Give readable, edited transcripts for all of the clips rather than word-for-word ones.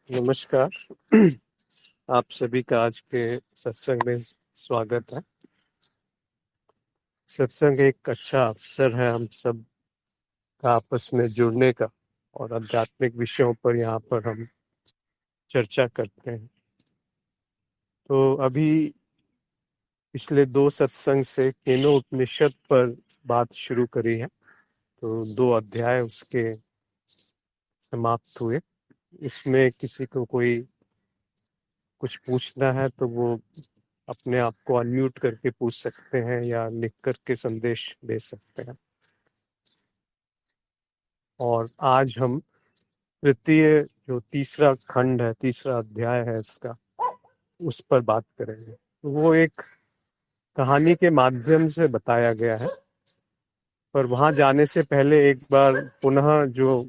नमस्कार। आप सभी का आज के सत्संग में स्वागत है। सत्संग एक अच्छा अवसर है हम सब का आपस में जुड़ने का और आध्यात्मिक विषयों पर यहाँ पर हम चर्चा करते हैं। तो अभी पिछले 2 सत्संग से केनो उपनिषद पर बात शुरू करी है। तो 2 अध्याय उसके समाप्त हुए। इसमें किसी को कोई कुछ पूछना है तो वो अपने आप को अनम्यूट करके पूछ सकते हैं या लिख करके संदेश दे सकते हैं। और आज हम तृतीय जो तीसरा खंड है, तीसरा अध्याय है इसका, उस पर बात करेंगे। वो एक कहानी के माध्यम से बताया गया है, पर वहां जाने से पहले एक बार पुनः जो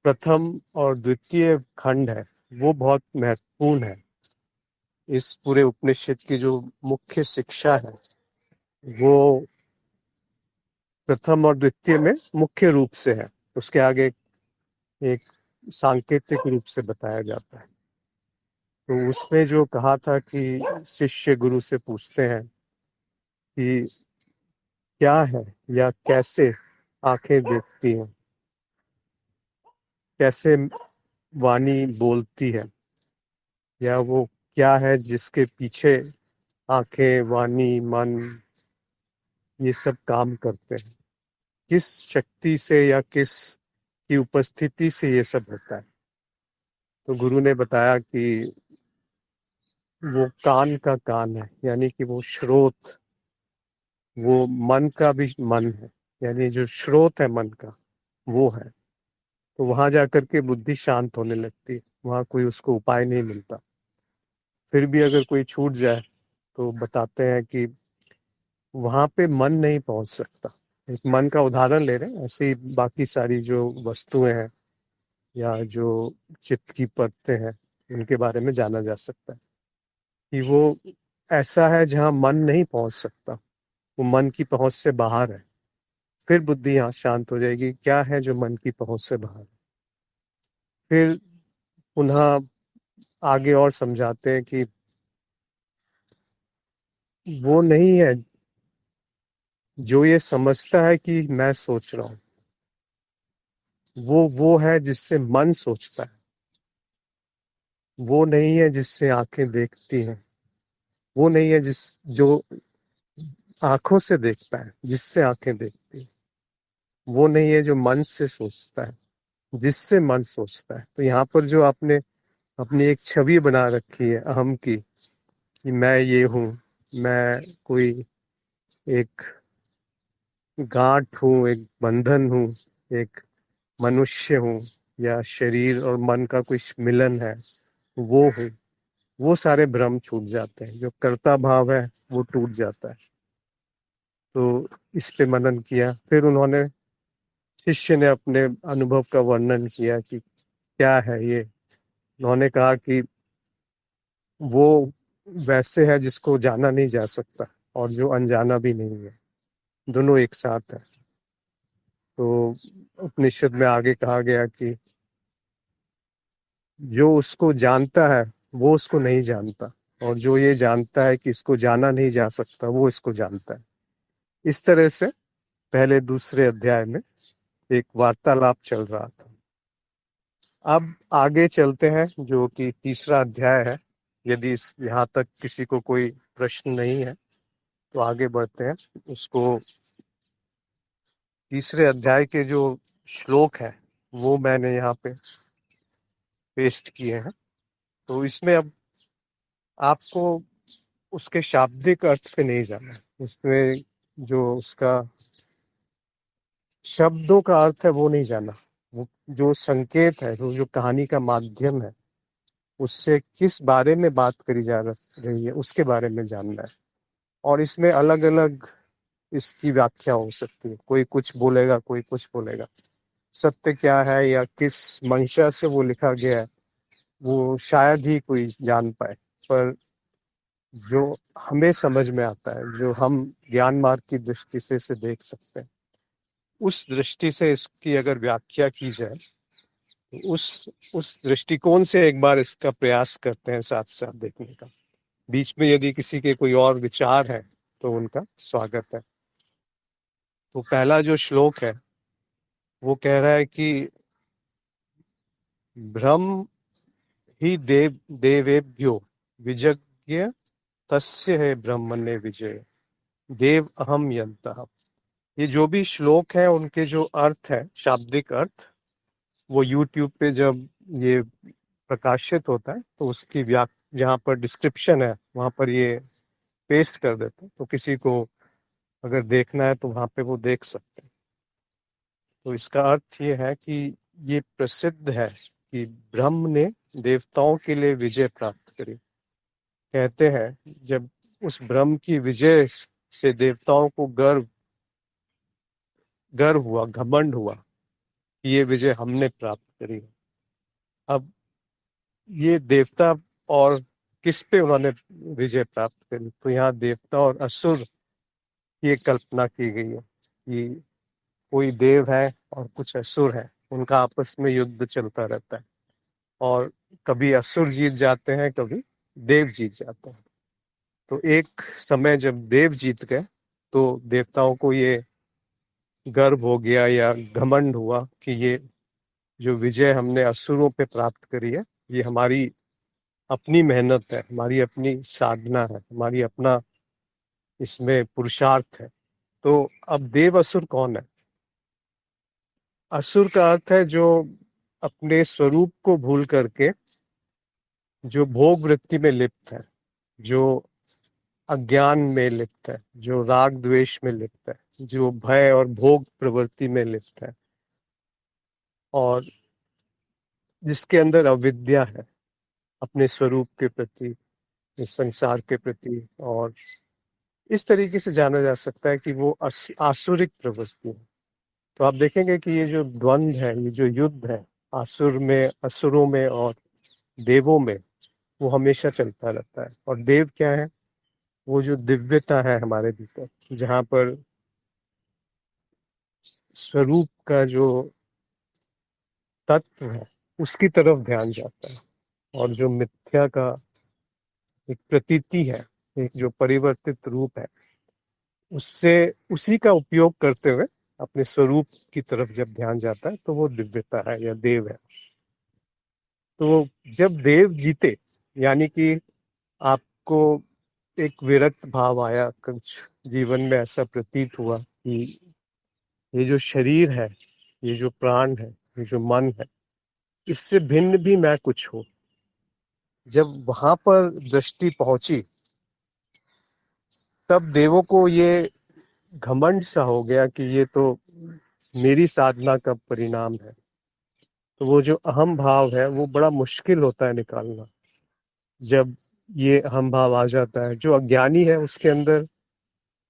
प्रथम और द्वितीय खंड है वो बहुत महत्वपूर्ण है। इस पूरे उपनिषद की जो मुख्य शिक्षा है वो प्रथम और द्वितीय में मुख्य रूप से है, उसके आगे एक सांकेतिक रूप से बताया जाता है। तो उसमें जो कहा था कि शिष्य गुरु से पूछते हैं कि क्या है या कैसे आंखें देखती हैं, कैसे वाणी बोलती है, या वो क्या है जिसके पीछे आंखें, वाणी, मन ये सब काम करते हैं, किस शक्ति से या किस की उपस्थिति से ये सब होता है। तो गुरु ने बताया कि वो कान का कान है, यानी कि वो श्रोत, वो मन का भी मन है, यानी जो स्रोत है मन का वो है। तो वहां जाकर के बुद्धि शांत होने लगती है, वहां कोई उसको उपाय नहीं मिलता। फिर भी अगर कोई छूट जाए तो बताते हैं कि वहां पे मन नहीं पहुंच सकता। एक मन का उदाहरण ले रहे हैं, ऐसे ही बाकी सारी जो वस्तुएं हैं या जो चित्त की परतें हैं उनके बारे में जाना जा सकता है कि वो ऐसा है जहां मन नहीं पहुंच सकता, वो मन की पहुंच से बाहर है। फिर बुद्धि यहाँ शांत हो जाएगी, क्या है जो मन की पहुंच से बाहर है। फिर पुनः आगे और समझाते हैं कि वो नहीं है जो ये समझता है कि मैं सोच रहा हूं, वो है जिससे मन सोचता है। वो नहीं है जिससे आंखें देखती हैं, वो नहीं है जो आंखों से देखता है, जिससे आंखें देखती हैं। वो नहीं है जो मन से सोचता है, जिससे मन सोचता है। तो यहाँ पर जो आपने अपनी एक छवि बना रखी है अहम की, कि मैं ये हूँ, मैं कोई एक गांठ हूँ, एक बंधन हूँ, एक मनुष्य हूँ, या शरीर और मन का कुछ मिलन है, वो हूँ, वो सारे भ्रम छूट जाते हैं। जो कर्ता भाव है वो टूट जाता है। तो इस पे मनन किया। फिर उन्होंने, शिष्य ने अपने अनुभव का वर्णन किया कि क्या है ये। उन्होंने कहा कि वो वैसे है जिसको जाना नहीं जा सकता और जो अनजाना भी नहीं है, दोनों एक साथ है। तो उपनिषद में आगे कहा गया कि जो उसको जानता है वो उसको नहीं जानता, और जो ये जानता है कि इसको जाना नहीं जा सकता वो इसको जानता है। इस तरह से पहले दूसरे अध्याय में एक वार्तालाप चल रहा था। अब आगे चलते हैं जो कि तीसरा अध्याय है। यदि यहाँ तक किसी को कोई प्रश्न नहीं है तो आगे बढ़ते हैं। उसको तीसरे अध्याय के जो श्लोक है वो मैंने यहाँ पे पेस्ट किए हैं। तो इसमें अब आपको उसके शाब्दिक अर्थ पे नहीं जाना है। इसमें जो उसका शब्दों का अर्थ है वो नहीं जाना, वो जो संकेत है, जो कहानी का माध्यम है, उससे किस बारे में बात करी जा रही है उसके बारे में जानना है। और इसमें अलग अलग इसकी व्याख्या हो सकती है, कोई कुछ बोलेगा, कोई कुछ बोलेगा। सत्य क्या है या किस मंशा से वो लिखा गया है वो शायद ही कोई जान पाए। पर जो हमें समझ में आता है, जो हम ज्ञान मार्ग की दृष्टि से इसे देख सकते हैं, उस दृष्टि से इसकी अगर व्याख्या की जाए उस दृष्टिकोण से एक बार इसका प्रयास करते हैं साथ साथ देखने का। बीच में यदि किसी के कोई और विचार है तो उनका स्वागत है। तो पहला जो श्लोक है वो कह रहा है कि ब्रह्म ही देवेभ्यो विजज्ञ तस्य है ब्रह्मण्य विजय देव अहम यंतः। ये जो भी श्लोक है उनके जो अर्थ है, शाब्दिक अर्थ, वो YouTube पे जब ये प्रकाशित होता है तो उसकी जहाँ पर डिस्क्रिप्शन है वहां पर ये पेस्ट कर देते हैं, तो किसी को अगर देखना है तो वहां पे वो देख सकते हैं। तो इसका अर्थ ये है कि ये प्रसिद्ध है कि ब्रह्म ने देवताओं के लिए विजय प्राप्त करी। कहते हैं जब उस ब्रह्म की विजय से देवताओं को गर्व हुआ, घमंड हुआ कि ये विजय हमने प्राप्त करी है। अब ये देवता और किस पे उन्होंने विजय प्राप्त करी, तो यहाँ देवता और असुर की एक कल्पना की गई है कि कोई देव है और कुछ असुर है, उनका आपस में युद्ध चलता रहता है और कभी असुर जीत जाते हैं, कभी देव जीत जाते हैं। तो एक समय जब देव जीत गए तो देवताओं को ये गर्व हो गया या घमंड हुआ कि ये जो विजय हमने असुरों पे प्राप्त करी है ये हमारी अपनी मेहनत है, हमारी अपनी साधना है, हमारी अपना इसमें पुरुषार्थ है। तो अब देव असुर कौन है? असुर का अर्थ है जो अपने स्वरूप को भूल करके जो भोग वृत्ति में लिप्त है, जो अज्ञान में लिप्त है, जो राग द्वेष में लिप्त है, जो भय और भोग प्रवृत्ति में लिप्त है और जिसके अंदर अविद्या है अपने स्वरूप के प्रति, इस संसार के प्रति। और इस तरीके से जाना जा सकता है कि वो आसुरिक प्रवृत्ति है। तो आप देखेंगे कि ये जो द्वंद्व है, ये जो युद्ध है असुरों में और देवों में, वो हमेशा चलता रहता है। और देव क्या है? वो जो दिव्यता है हमारे भीतर, जहाँ पर स्वरूप का जो तत्व है उसकी तरफ ध्यान जाता है, और जो मिथ्या का एक प्रतीति है, एक जो परिवर्तित रूप है, उससे उसी का उपयोग करते हुए अपने स्वरूप की तरफ जब ध्यान जाता है तो वो दिव्यता है या देव है। तो जब देव जीते, यानी कि आपको एक विरक्त भाव आया, कुछ जीवन में ऐसा प्रतीत हुआ कि ये जो शरीर है, ये जो प्राण है, ये जो मन है, इससे भिन्न भी मैं कुछ हूँ, जब वहां पर दृष्टि पहुंची तब देवों को ये घमंड सा हो गया कि ये तो मेरी साधना का परिणाम है। तो वो जो अहम भाव है वो बड़ा मुश्किल होता है निकालना। जब ये अहम भाव आ जाता है, जो अज्ञानी है उसके अंदर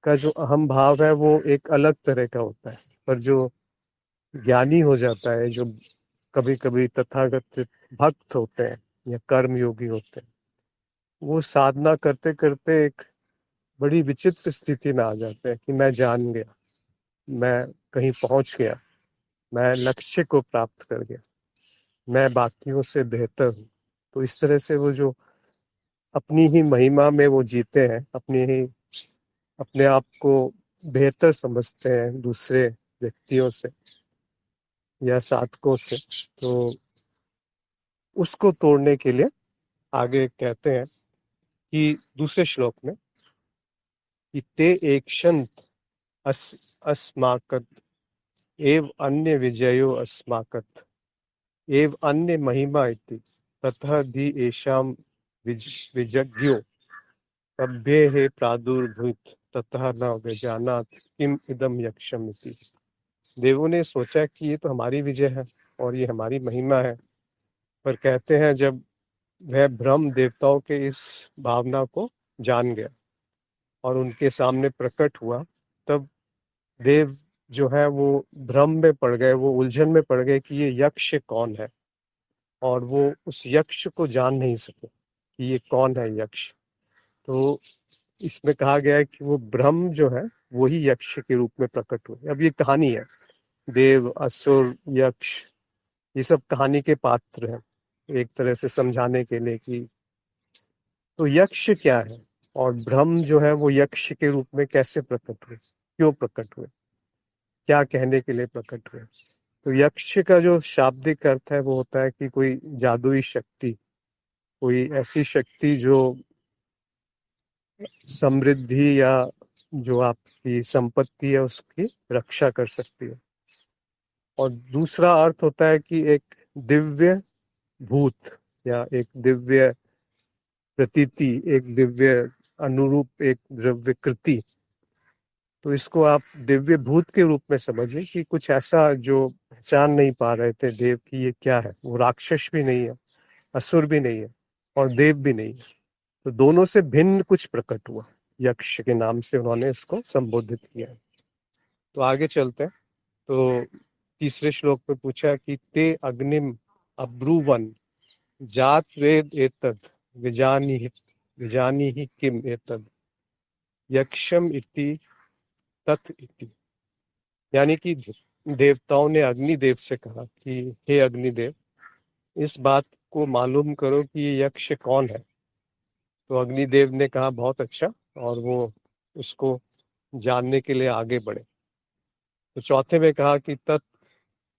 का जो अहम भाव है वो एक अलग तरह का होता है, पर जो ज्ञानी हो जाता है, जो कभी कभी तथागत भक्त होते हैं या कर्म योगी होते हैं, वो साधना करते करते एक बड़ी विचित्र स्थिति में आ जाते हैं कि मैं जान गया, मैं कहीं पहुंच गया, मैं लक्ष्य को प्राप्त कर गया, मैं बाकियों से बेहतर हूँ। तो इस तरह से वो जो अपनी ही महिमा में वो जीते हैं, अपने आप को बेहतर समझते हैं दूसरे व्यक्तियों से या साधकों से, तो उसको तोड़ने के लिए आगे कहते हैं कि दूसरे श्लोक में कि ते एकशंत अस्माकत एव अन्य विजयो अस्माकत एव अन्य महिमा इति ततः धी एषाम विजज्ञो तभ्ये हे प्रादुर्भूत ततः न व्यजानात किम इदम यक्षम इति। देवों ने सोचा कि ये तो हमारी विजय है और ये हमारी महिमा है, पर कहते हैं जब वह ब्रह्म देवताओं के इस भावना को जान गया और उनके सामने प्रकट हुआ, तब देव जो है वो भ्रम में पड़ गए, वो उलझन में पड़ गए कि ये यक्ष कौन है, और वो उस यक्ष को जान नहीं सके कि ये कौन है यक्ष। तो इसमें कहा गया है कि वो ब्रह्म जो है वही यक्ष के रूप में प्रकट हुए। अब ये कहानी है, देव असुर यक्ष ये सब कहानी के पात्र हैं, एक तरह से समझाने के लिए कि तो यक्ष क्या है और ब्रह्म जो है वो यक्ष के रूप में कैसे प्रकट हुए, क्यों प्रकट हुए, क्या कहने के लिए प्रकट हुए। तो यक्ष का जो शाब्दिक अर्थ है वो होता है कि कोई जादुई शक्ति, कोई ऐसी शक्ति जो समृद्धि या जो आपकी संपत्ति है उसकी रक्षा कर सकती है। और दूसरा अर्थ होता है कि एक दिव्य भूत या एक दिव्य प्रतीति, एक दिव्य अनुरूप, एक द्रव्य कृति। तो इसको आप दिव्य भूत के रूप में समझिए कि कुछ ऐसा जो पहचान नहीं पा रहे थे देव की ये क्या है। वो राक्षस भी नहीं है, असुर भी नहीं है और देव भी नहीं है, तो दोनों से भिन्न कुछ प्रकट हुआ। यक्ष के नाम से उन्होंने इसको संबोधित किया है। तो आगे चलते हैं। तो तीसरे श्लोक में पूछा कि ते अग्निम अब्रुवन जात वेद एतद विजानी ही किम एतद यक्षम इति तत् इति। यानी कि देवताओं ने अग्निदेव से कहा कि हे अग्निदेव, इस बात को मालूम करो कि ये यक्ष कौन है। तो अग्निदेव ने कहा बहुत अच्छा, और वो उसको जानने के लिए आगे बढ़े। तो चौथे में कहा कि तत्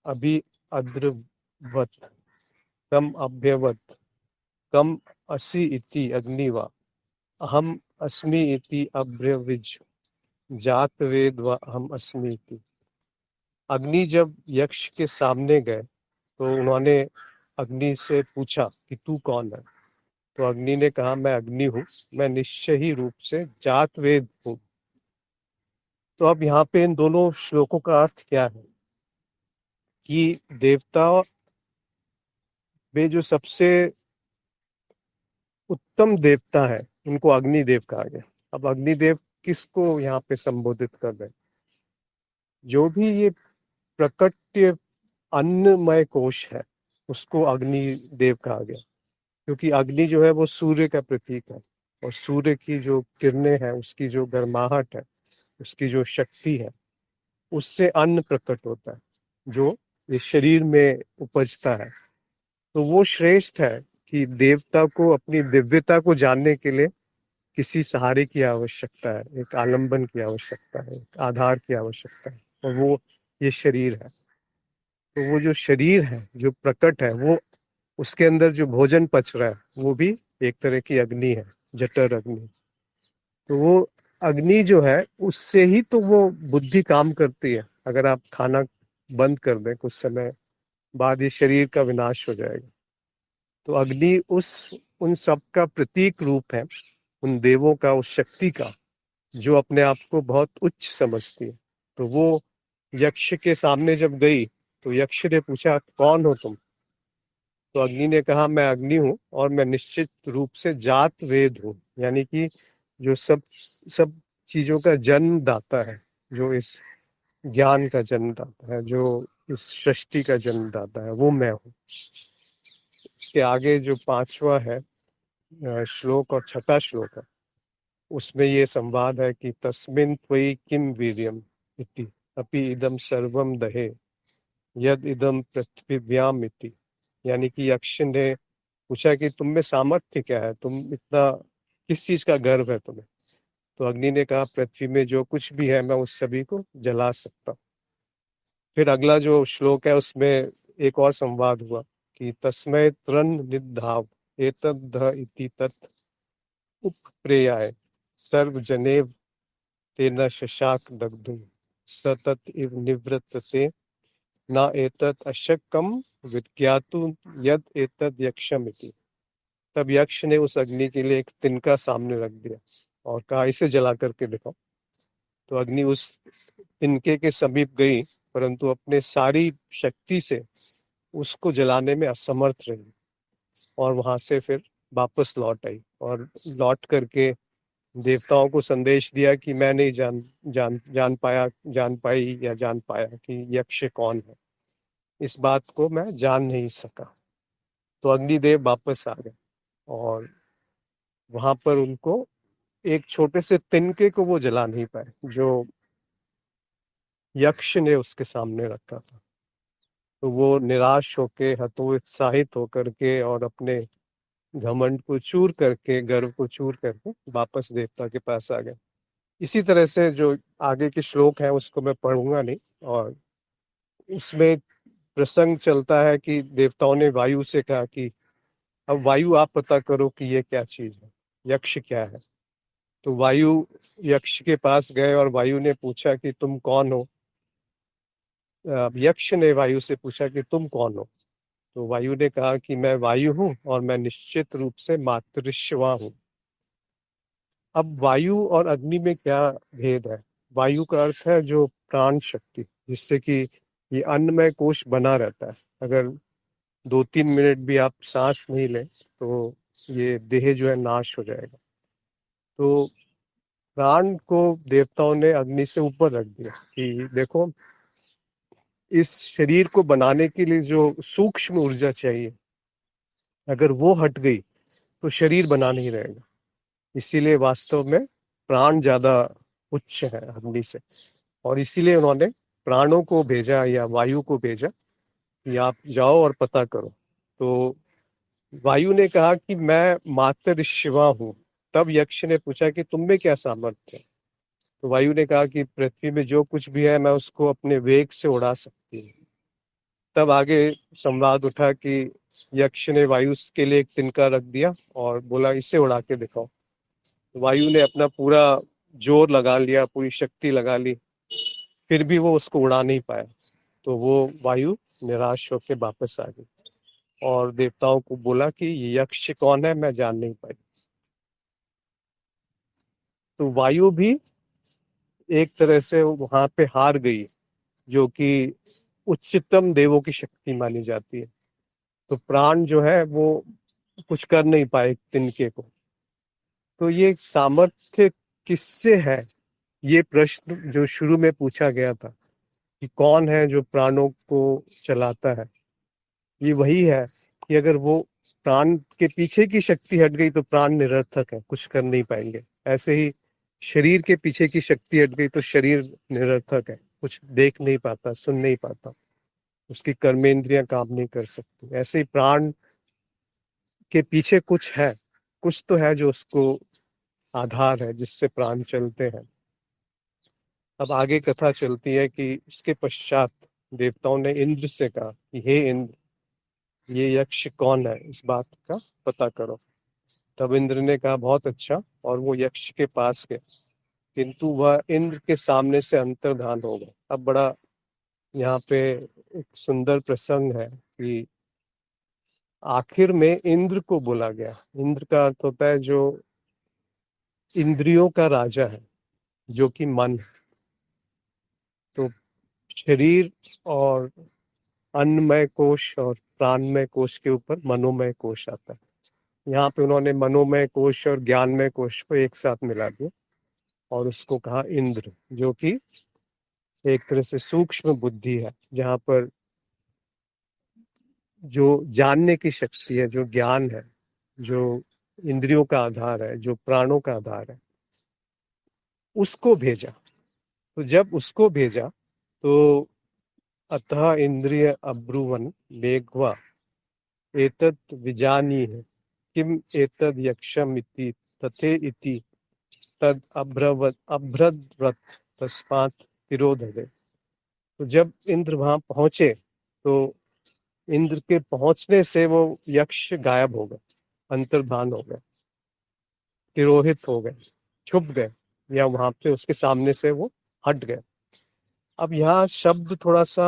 अभि अद्रवत तम अभ्यवत कम असि इति अग्निवा अहम अस्मि इति अब्रविज जात वेद व अहम अस्मि इति। अग्नि जब यक्ष के सामने गए तो उन्होंने अग्नि से पूछा कि तू कौन है। तो अग्नि ने कहा मैं अग्नि हूँ, मैं निश्चय ही रूप से जात वेद हूँ। तो अब यहाँ पे इन दोनों श्लोकों का अर्थ क्या है कि देवता में जो सबसे उत्तम देवता है उनको अग्निदेव कहा गया। अब अग्निदेव किसको यहाँ पे संबोधित कर रहे हैं? जो भी ये प्रकट्य अन्नमय कोश है उसको अग्निदेव कहा गया, क्योंकि अग्नि जो है वो सूर्य का प्रतीक है, और सूर्य की जो किरणें हैं, उसकी जो गर्माहट है, उसकी जो शक्ति है, उससे अन्न प्रकट होता है जो इस शरीर में उपजता है। तो वो श्रेष्ठ है कि देवता को अपनी दिव्यता को जानने के लिए किसी सहारे की आवश्यकता है, एक आलंबन की आवश्यकता है, एक आधार की आवश्यकता है, और वो ये शरीर है। तो वो जो शरीर है जो प्रकट है, वो उसके अंदर जो भोजन पच रहा है वो भी एक तरह की अग्नि है, जठर अग्नि। तो वो अग्नि जो है उससे ही तो वो बुद्धि काम करती है। अगर आप खाना बंद कर दें कुछ समय बाद ये शरीर का विनाश हो जाएगा। तो अग्नि उन सब का प्रतीक रूप है, उन देवों का, उस शक्ति का जो अपने आप को बहुत उच्च समझती है। तो वो यक्ष के सामने जब गई तो यक्ष ने पूछा कौन हो तुम। तो अग्नि ने कहा मैं अग्नि हूँ और मैं निश्चित रूप से जात वेद हूँ, यानी कि जो सब सब चीजों का जन्मदाता है, जो इस ज्ञान का जन्मदाता है, जो इस सृष्टि का जन्मदाता है, वो मैं हूँ। इसके आगे जो पांचवा है श्लोक और छठा श्लोक है, उसमें ये संवाद है कि तस्मिन् त्वयि किम वीर्यम इति अपि इदम सर्वम दहे यद इदम पृथ्वीव्याम इति। यानी कि यक्ष ने पूछा कि तुम में सामर्थ्य क्या है, तुम इतना किस चीज का गर्व है तुम्हें। तो अग्नि ने कहा पृथ्वी में जो कुछ भी है मैं उस सभी को जला सकता हूँ। फिर अगला जो श्लोक है उसमें एक और संवाद हुआ कि तस्मै त्रन निधाव एतद् ध इति तत् उपप्रेयाय सर्वजनेव तेन शशाक दग्धुम सतत इव निवृत्तते न एतत् अशक्कम विज्ञातु यद एतद् यक्षम इति। तब यक्ष ने उस अग्नि के लिए एक तिनका सामने रख दिया और कहा इसे जला करके दिखाओ। तो अग्नि उस तिनके के समीप गई, परंतु अपने सारी शक्ति से उसको जलाने में असमर्थ रही, और वहां से फिर वापस लौट आई और लौट करके देवताओं को संदेश दिया कि मैं नहीं जान पाई या जान पाया कि यक्ष कौन है। इस बात को मैं जान नहीं सका। तो अग्निदेव वापस आ गए और वहां पर उनको एक छोटे से तिनके को वो जला नहीं पाए जो यक्ष ने उसके सामने रखा था। तो वो निराश होके, हतोत्साहित होकर के और अपने घमंड को चूर करके, गर्व को चूर करके वापस देवता के पास आ गए। इसी तरह से जो आगे के श्लोक है उसको मैं पढ़ूंगा नहीं, और उसमें प्रसंग चलता है कि देवताओं ने वायु से कहा कि अब वायु आप पता करो कि ये क्या चीज है, यक्ष क्या है। तो वायु यक्ष के पास गए और वायु ने पूछा कि तुम कौन हो। यक्ष ने वायु से पूछा कि तुम कौन हो। तो वायु ने कहा कि मैं वायु हूँ और मैं निश्चित रूप से मातृश्वा हूँ। अब वायु और अग्नि में क्या भेद है? वायु का अर्थ है जो प्राण शक्ति, जिससे कि ये अन्नमय कोश बना रहता है। अगर 2-3 मिनट भी आप सांस नहीं लें तो ये देह जो है नाश हो जाएगा। तो प्राण को देवताओं ने अग्नि से ऊपर रख दिया कि देखो, इस शरीर को बनाने के लिए जो सूक्ष्म ऊर्जा चाहिए, अगर वो हट गई तो शरीर बना नहीं रहेगा। इसीलिए वास्तव में प्राण ज्यादा उच्च है अग्नि से, और इसीलिए उन्होंने प्राणों को भेजा या वायु को भेजा कि आप जाओ और पता करो। तो वायु ने कहा कि मैं मातर शिवा हूँ। तब यक्ष ने पूछा कि तुम में क्या सामर्थ्य है? तो वायु ने कहा कि पृथ्वी में जो कुछ भी है मैं उसको अपने वेग से उड़ा सकती हूँ। तब आगे संवाद उठा कि यक्ष ने वायु के लिए एक तिनका रख दिया और बोला इसे उड़ा के दिखाओ। वायु ने अपना पूरा जोर लगा लिया, पूरी शक्ति लगा ली, फिर भी वो उसको उड़ा नहीं पाया। तो वो वायु निराश होकर वापस आ गई और देवताओं को बोला कि ये यक्ष कौन है, मैं जान नहीं पाई। तो वायु भी एक तरह से वहां पे हार गई, जो कि उच्चतम देवों की शक्ति मानी जाती है। तो प्राण जो है वो कुछ कर नहीं पाए तिनके को। तो ये सामर्थ्य किससे है, ये प्रश्न जो शुरू में पूछा गया था कि कौन है जो प्राणों को चलाता है, ये वही है कि अगर वो प्राण के पीछे की शक्ति हट गई तो प्राण निरर्थक है, कुछ कर नहीं पाएंगे। ऐसे ही शरीर के पीछे की शक्ति हट गई तो शरीर निरर्थक है, कुछ देख नहीं पाता, सुन नहीं पाता, उसकी कर्मेंद्रियां काम नहीं कर सकती। ऐसे ही प्राण के पीछे कुछ है, कुछ तो है जो उसको आधार है, जिससे प्राण चलते हैं। अब आगे कथा चलती है कि इसके पश्चात देवताओं ने इंद्र से कहा कि हे इंद्र, ये यक्ष कौन है, इस बात का पता करो। तब इंद्र ने कहा बहुत अच्छा, और वो यक्ष के पास गए, किंतु वह इंद्र के सामने से अंतर्धान हो गए। अब बड़ा यहाँ पे एक सुंदर प्रसंग है कि आखिर में इंद्र को बोला गया। इंद्र का अर्थ होता है जो इंद्रियों का राजा है, जो कि मन है। तो शरीर और अन्नमय कोश और प्राणमय कोश के ऊपर मनोमय कोश आता है। यहाँ पे उन्होंने मनोमय कोश और ज्ञानमय कोश को एक साथ मिला दिया और उसको कहा इंद्र, जो कि एक तरह से सूक्ष्म बुद्धि है, जहाँ पर जो जानने की शक्ति है, जो ज्ञान है, जो इंद्रियों का आधार है, जो प्राणों का आधार है, उसको भेजा। तो जब उसको भेजा तो अतः इंद्रिय अब्रुवन मेघवा एतत् विजानीहि किम एतद् यक्षम इति तथे इति तद अभ्रद्रथ तस्मात् तिरोधये। तो जब इंद्र वहां पहुंचे तो इंद्र के पहुंचने से वो यक्ष गायब हो गए, अंतर्धान हो गए, तिरोहित हो गए, छुप गए, या वहां पे उसके सामने से वो हट गए। अब यहाँ शब्द थोड़ा सा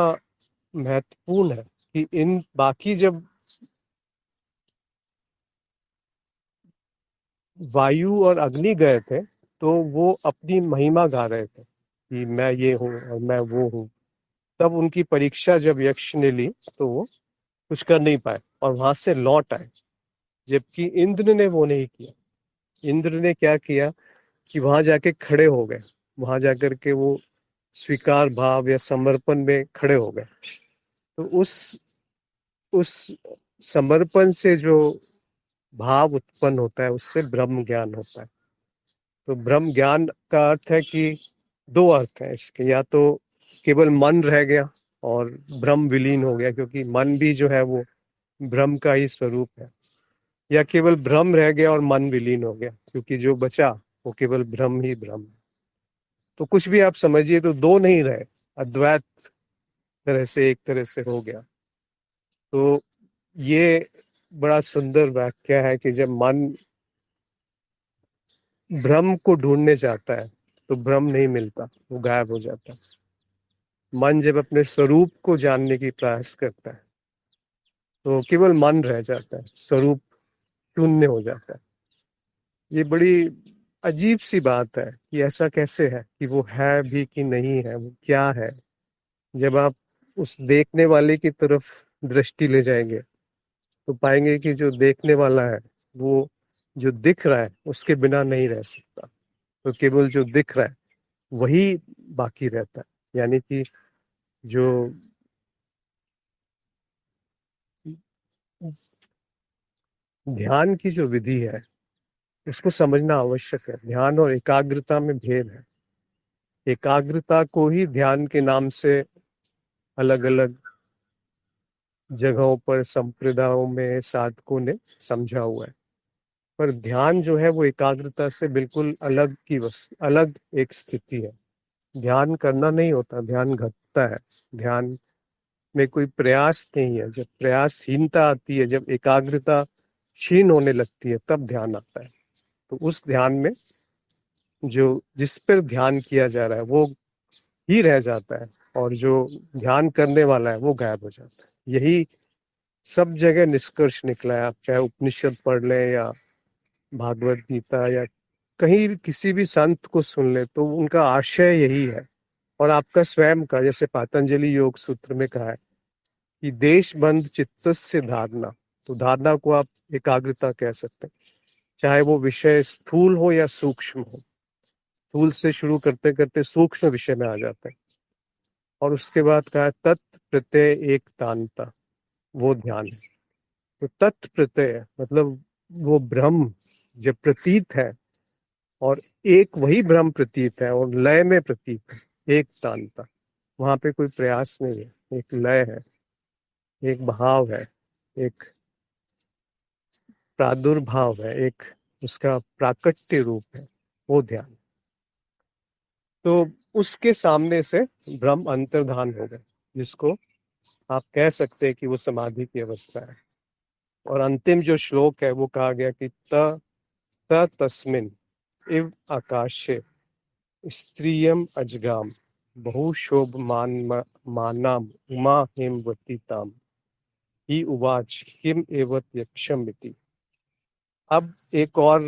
महत्वपूर्ण है कि इन बाकी जब वायु और अग्नि गए थे तो वो अपनी महिमा गा रहे थे कि मैं ये हूँ और मैं वो हूँ। तब उनकी परीक्षा जब यक्ष ने ली तो वो कुछ कर नहीं पाए और वहां से लौट आए। जबकि इंद्र ने वो नहीं किया। इंद्र ने क्या किया कि वहां जाके खड़े हो गए, वहां जाकर के वो स्वीकार भाव या समर्पण में खड़े हो गए। तो उस समर्पण से जो भाव उत्पन्न होता है उससे ब्रह्म ज्ञान होता है। तो ब्रह्म ज्ञान का अर्थ है कि दो अर्थ है इसके, या तो केवल मन रह गया और ब्रह्म विलीन हो गया, क्योंकि मन भी जो है वो ब्रह्म का ही स्वरूप है। या केवल ब्रह्म रह गया और मन विलीन हो गया, क्योंकि जो बचा वो केवल ब्रह्म ही ब्रह्म है। तो कुछ भी आप समझिए, तो दो नहीं रहे, अद्वैत तरह से एक तरह से हो गया। तो ये बड़ा सुंदर वाक्य है कि जब मन ब्रह्म को ढूंढने जाता है तो ब्रह्म नहीं मिलता, वो गायब हो जाता है। मन जब अपने स्वरूप को जानने की प्रयास करता है तो केवल मन रह जाता है, स्वरूप शून्य हो जाता है। ये बड़ी अजीब सी बात है कि ऐसा कैसे है कि वो है भी कि नहीं है, वो क्या है। जब आप उस देखने वाले की तरफ दृष्टि ले जाएंगे तो पाएंगे कि जो देखने वाला है वो जो दिख रहा है उसके बिना नहीं रह सकता। तो केवल जो दिख रहा है वही बाकी रहता है। यानी कि जो ध्यान की जो विधि है उसको समझना आवश्यक है। ध्यान और एकाग्रता में भेद है। एकाग्रता को ही ध्यान के नाम से अलग अलग जगहों पर संप्रदायों में साधकों ने समझा हुआ है, पर ध्यान जो है वो एकाग्रता से बिल्कुल अलग की वस्तु, अलग एक स्थिति है। ध्यान करना नहीं होता, ध्यान घटता है। ध्यान में कोई प्रयास नहीं है। जब प्रयासहीनता आती है, जब एकाग्रता क्षीण होने लगती है, तब ध्यान आता है। तो उस ध्यान में जो जिस पर ध्यान किया जा रहा है वो ही रह जाता है, और जो ध्यान करने वाला है वो गायब हो जाता है। यही सब जगह निष्कर्ष निकला है। आप चाहे उपनिषद पढ़ लें या भागवत गीता या कहीं भी किसी भी संत को सुन ले, तो उनका आशय यही है। और आपका स्वयं का, जैसे पतंजलि योग सूत्र में कहा है कि देश बंद चित्तस्य धारणा, तो धारणा को आप एकाग्रता कह सकते हैं। चाहे वो विषय स्थूल हो या सूक्ष्म हो। स्थूल से शुरू करते करते सूक्ष्म विषय में आ जाते हैं। और उसके बाद कहा है तत् प्रत्यय एक तानता, वो ध्यान है। तो तत् प्रत्यय मतलब वो ब्रह्म जब प्रतीत है, और एक वही ब्रह्म प्रतीत है और लय में प्रतीत है, एक तानता। वहां पे कोई प्रयास नहीं है, एक लय है, एक भाव है, एक प्रादुर्भाव है, एक उसका प्राकट्य रूप है, वो ध्यान। तो उसके सामने से ब्रह्म अंतर्धान हो गए, जिसको आप कह सकते हैं कि वो समाधि की अवस्था है। और अंतिम जो श्लोक है वो कहा गया कि त तस्मिन इव आकाशे स्त्रियम अजगाम बहुशोभ मानाम उमा हेमवती ताम ही उवाच किम एवत यक्षम इति। अब एक और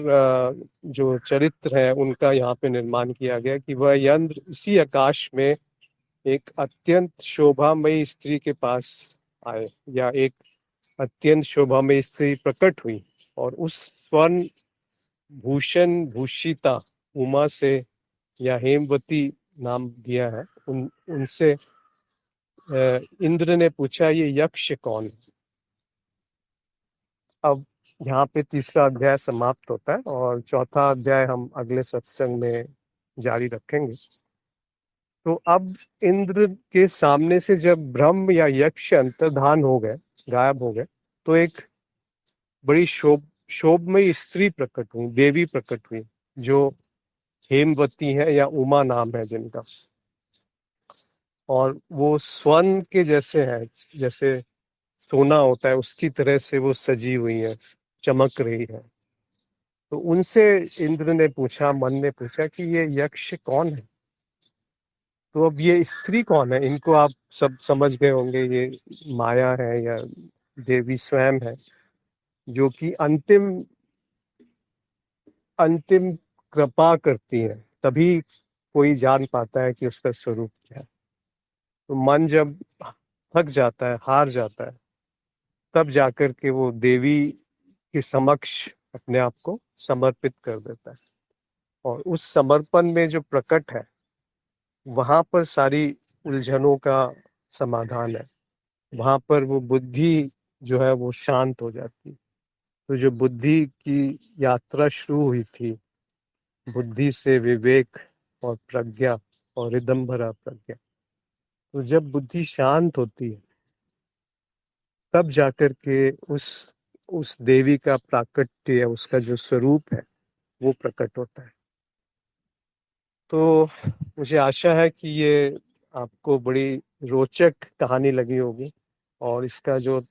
जो चरित्र है उनका यहाँ पे निर्माण किया गया कि वह यंत्र इसी आकाश में एक अत्यंत शोभामयी स्त्री के पास आए, या एक अत्यंत शोभामयी स्त्री प्रकट हुई, और उस स्वर्ण भूषण भूषिता उमा से, या हेमवती नाम दिया है, उनसे इंद्र ने पूछा ये यक्ष कौन है। अब यहाँ पे तीसरा अध्याय समाप्त होता है और चौथा अध्याय हम अगले सत्संग में जारी रखेंगे। तो अब इंद्र के सामने से जब ब्रह्म या यक्ष अंतर्धान हो गए, गायब हो गए, तो एक बड़ी शोभमयी स्त्री प्रकट हुई, देवी प्रकट हुई, जो हेमवती है या उमा नाम है जिनका। और वो स्वर्ण के जैसे है, जैसे सोना होता है उसकी तरह से वो सजी हुई है, चमक रही है। तो उनसे इंद्र ने पूछा, मन ने पूछा कि ये यक्ष कौन है। तो अब ये स्त्री कौन है, इनको आप सब समझ गए होंगे, ये माया है या देवी स्वयं है, जो कि अंतिम अंतिम कृपा करती है। तभी कोई जान पाता है कि उसका स्वरूप क्या है। तो मन जब थक जाता है, हार जाता है, तब जाकर के वो देवी के समक्ष अपने आप को समर्पित कर देता है। और उस समर्पण में जो प्रकट है, वहां पर सारी उलझनों का समाधान है। वहां पर वो बुद्धि जो है वो शांत हो जाती। तो जो बुद्धि की यात्रा शुरू हुई थी, बुद्धि से विवेक और प्रज्ञा और रिदम्भरा प्रज्ञा, तो जब बुद्धि शांत होती है तब जाकर के उस देवी का प्राकट्य या उसका जो स्वरूप है वो प्रकट होता है। तो मुझे आशा है कि ये आपको बड़ी रोचक कहानी लगी होगी और इसका जो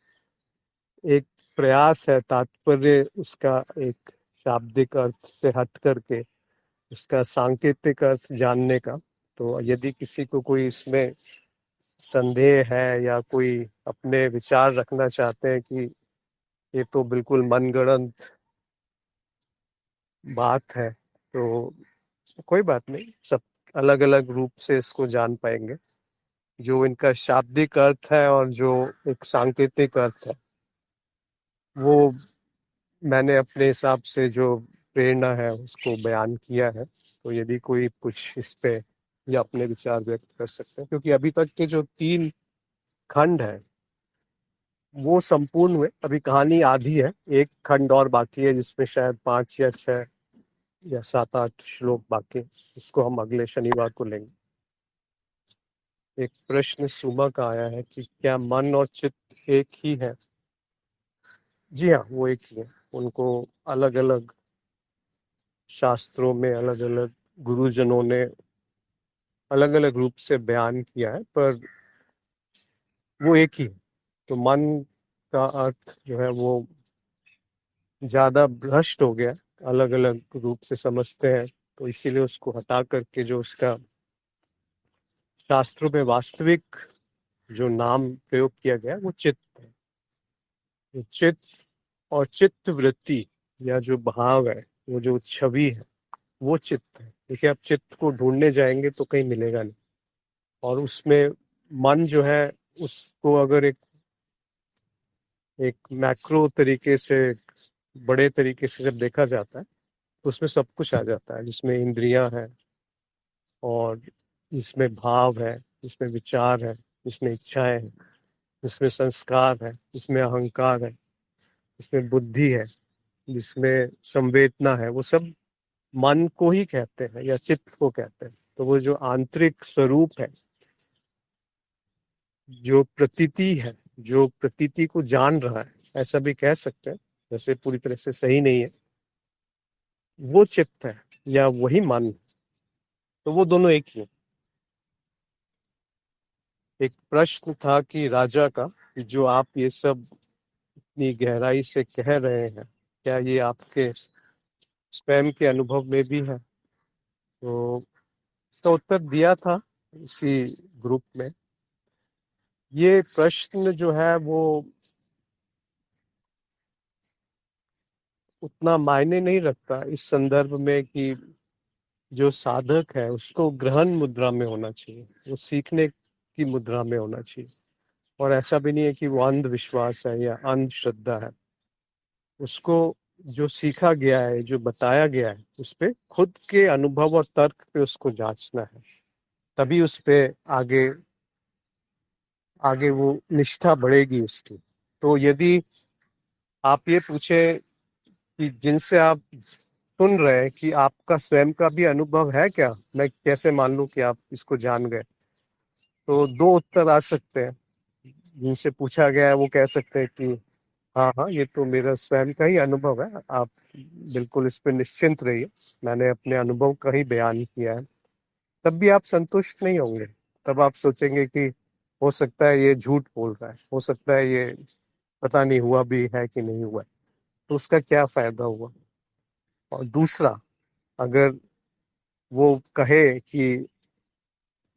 एक प्रयास है, तात्पर्य उसका एक शाब्दिक अर्थ से हट करके उसका सांकेतिक अर्थ जानने का। तो यदि किसी को कोई इसमें संदेह है या कोई अपने विचार रखना चाहते हैं कि ये तो बिल्कुल मनगढ़ंत बात है, तो कोई बात नहीं, सब अलग अलग रूप से इसको जान पाएंगे। जो इनका शाब्दिक अर्थ है और जो एक सांकेतिक अर्थ है वो मैंने अपने हिसाब से जो प्रेरणा है उसको बयान किया है। तो यदि कोई कुछ इस पे या अपने विचार व्यक्त कर सकते हैं, क्योंकि अभी तक के जो 3 खंड है वो संपूर्ण हुए, अभी कहानी आधी है, एक खंड और बाकी है जिसमें शायद 5 या 6 या 7-8 श्लोक बाकी हैं। इसको हम अगले शनिवार को लेंगे। एक प्रश्न सुमा का आया है कि क्या मन और चित्त एक ही है? जी हाँ, वो एक ही है। उनको अलग अलग शास्त्रों में अलग अलग गुरुजनों ने अलग अलग रूप से बयान किया है, पर वो एक ही है। तो मन का अर्थ जो है वो ज्यादा भ्रष्ट हो गया, अलग अलग रूप से समझते हैं, तो इसीलिए उसको हटा करके जो उसका शास्त्रों में वास्तविक जो नाम प्रयोग किया गया वो चित्त है। तो चित्त और चित्त वृत्ति या जो भाव है, वो जो छवि है वो चित्त है। देखिए, आप चित्त को ढूंढने जाएंगे तो कहीं मिलेगा नहीं, और उसमें मन जो है उसको अगर एक एक मैक्रो तरीके से, बड़े तरीके से जब देखा जाता है तो उसमें सब कुछ आ जाता है, जिसमें इंद्रियां हैं और इसमें भाव है, इसमें विचार है, इसमें इच्छाएं हैं, इसमें संस्कार है, इसमें अहंकार है, इसमें बुद्धि है, जिसमें संवेदना है। वो सब मन को ही कहते हैं या चित्त को कहते हैं। तो वो जो आंतरिक स्वरूप है, जो प्रतीति है, जो प्रतीति को जान रहा है, ऐसा भी कह सकते हैं, जैसे पूरी तरह से सही नहीं है, वो चित्त है या वही मन। तो वो दोनों एक ही है। एक प्रश्न था कि राजा का, कि जो आप ये सब इतनी गहराई से कह रहे हैं, क्या ये आपके स्वयं के अनुभव में भी है? तो इसका उत्तर दिया था इसी ग्रुप में। ये प्रश्न जो है वो उतना मायने नहीं रखता इस संदर्भ में कि जो साधक है उसको ग्रहण मुद्रा में होना चाहिए, वो सीखने की मुद्रा में होना चाहिए। और ऐसा भी नहीं है कि वो अंधविश्वास है या अंधश्रद्धा है। उसको जो सीखा गया है, जो बताया गया है, उस पे खुद के अनुभव और तर्क पे उसको जांचना है, तभी उस पे आगे आगे वो निष्ठा बढ़ेगी उसकी। तो यदि आप ये पूछे कि जिनसे आप सुन रहे हैं कि आपका स्वयं का भी अनुभव है क्या, मैं कैसे मान लूं कि आप इसको जान गए, तो 2 उत्तर आ सकते हैं। जिनसे पूछा गया है वो कह सकते हैं कि हाँ हाँ, ये तो मेरा स्वयं का ही अनुभव है, आप बिल्कुल इस पे निश्चिंत रहिए, मैंने अपने अनुभव का ही बयान किया है। तब भी आप संतुष्ट नहीं होंगे। तब आप सोचेंगे कि हो सकता है ये झूठ बोल रहा है, हो सकता है ये पता नहीं हुआ भी है कि नहीं हुआ है, तो उसका क्या फायदा हुआ। और दूसरा, अगर वो कहे कि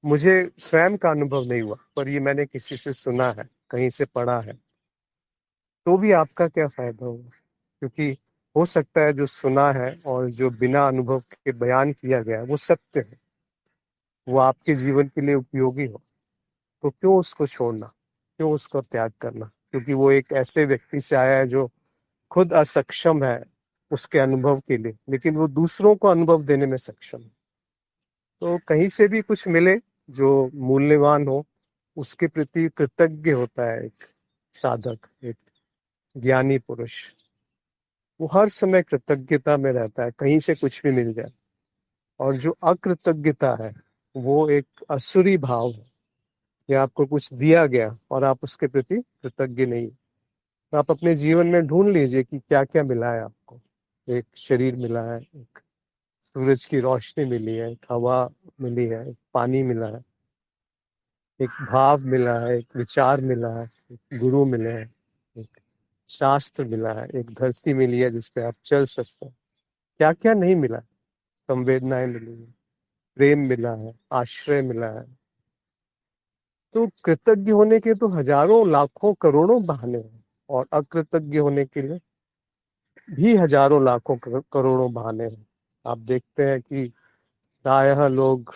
मुझे स्वयं का अनुभव नहीं हुआ पर ये मैंने किसी से सुना है, कहीं से पढ़ा है, तो भी आपका क्या फायदा होगा। क्योंकि हो सकता है जो सुना है और जो बिना अनुभव के बयान किया गया है वो सत्य है, वो आपके जीवन के लिए उपयोगी हो, तो क्यों उसको छोड़ना, क्यों उसको त्याग करना। क्योंकि वो एक ऐसे व्यक्ति से आया है जो खुद असक्षम है उसके अनुभव के लिए, लेकिन वो दूसरों को अनुभव देने में सक्षम है। तो कहीं से भी कुछ मिले जो मूल्यवान हो, उसके प्रति कृतज्ञ होता है एक साधक, एक ज्ञानी पुरुष। वो हर समय कृतज्ञता में रहता है, कहीं से कुछ भी मिल जाए। और जो अकृतज्ञता है वो एक असुरी भाव है, या आपको कुछ दिया गया और आप उसके प्रति कृतज्ञ नहीं, तो आप अपने जीवन में ढूंढ लीजिए कि क्या क्या मिला है आपको। एक शरीर मिला है, एक सूरज की रोशनी मिली है, एक हवा मिली है, एक पानी मिला है, एक भाव मिला है, एक विचार मिला है, एक गुरु मिले हैं, एक शास्त्र मिला है, एक धरती मिली है जिसपे आप चल सकते हैं। क्या क्या नहीं मिला? संवेदनाएं मिली है, प्रेम मिला है, आश्रय मिला है। तो कृतज्ञ होने के तो हजारों लाखों करोड़ों बहाने हैं, और अकृतज्ञ होने के लिए भी हजारों लाखों करोड़ों बहाने हैं। आप देखते हैं कि प्रायः लोग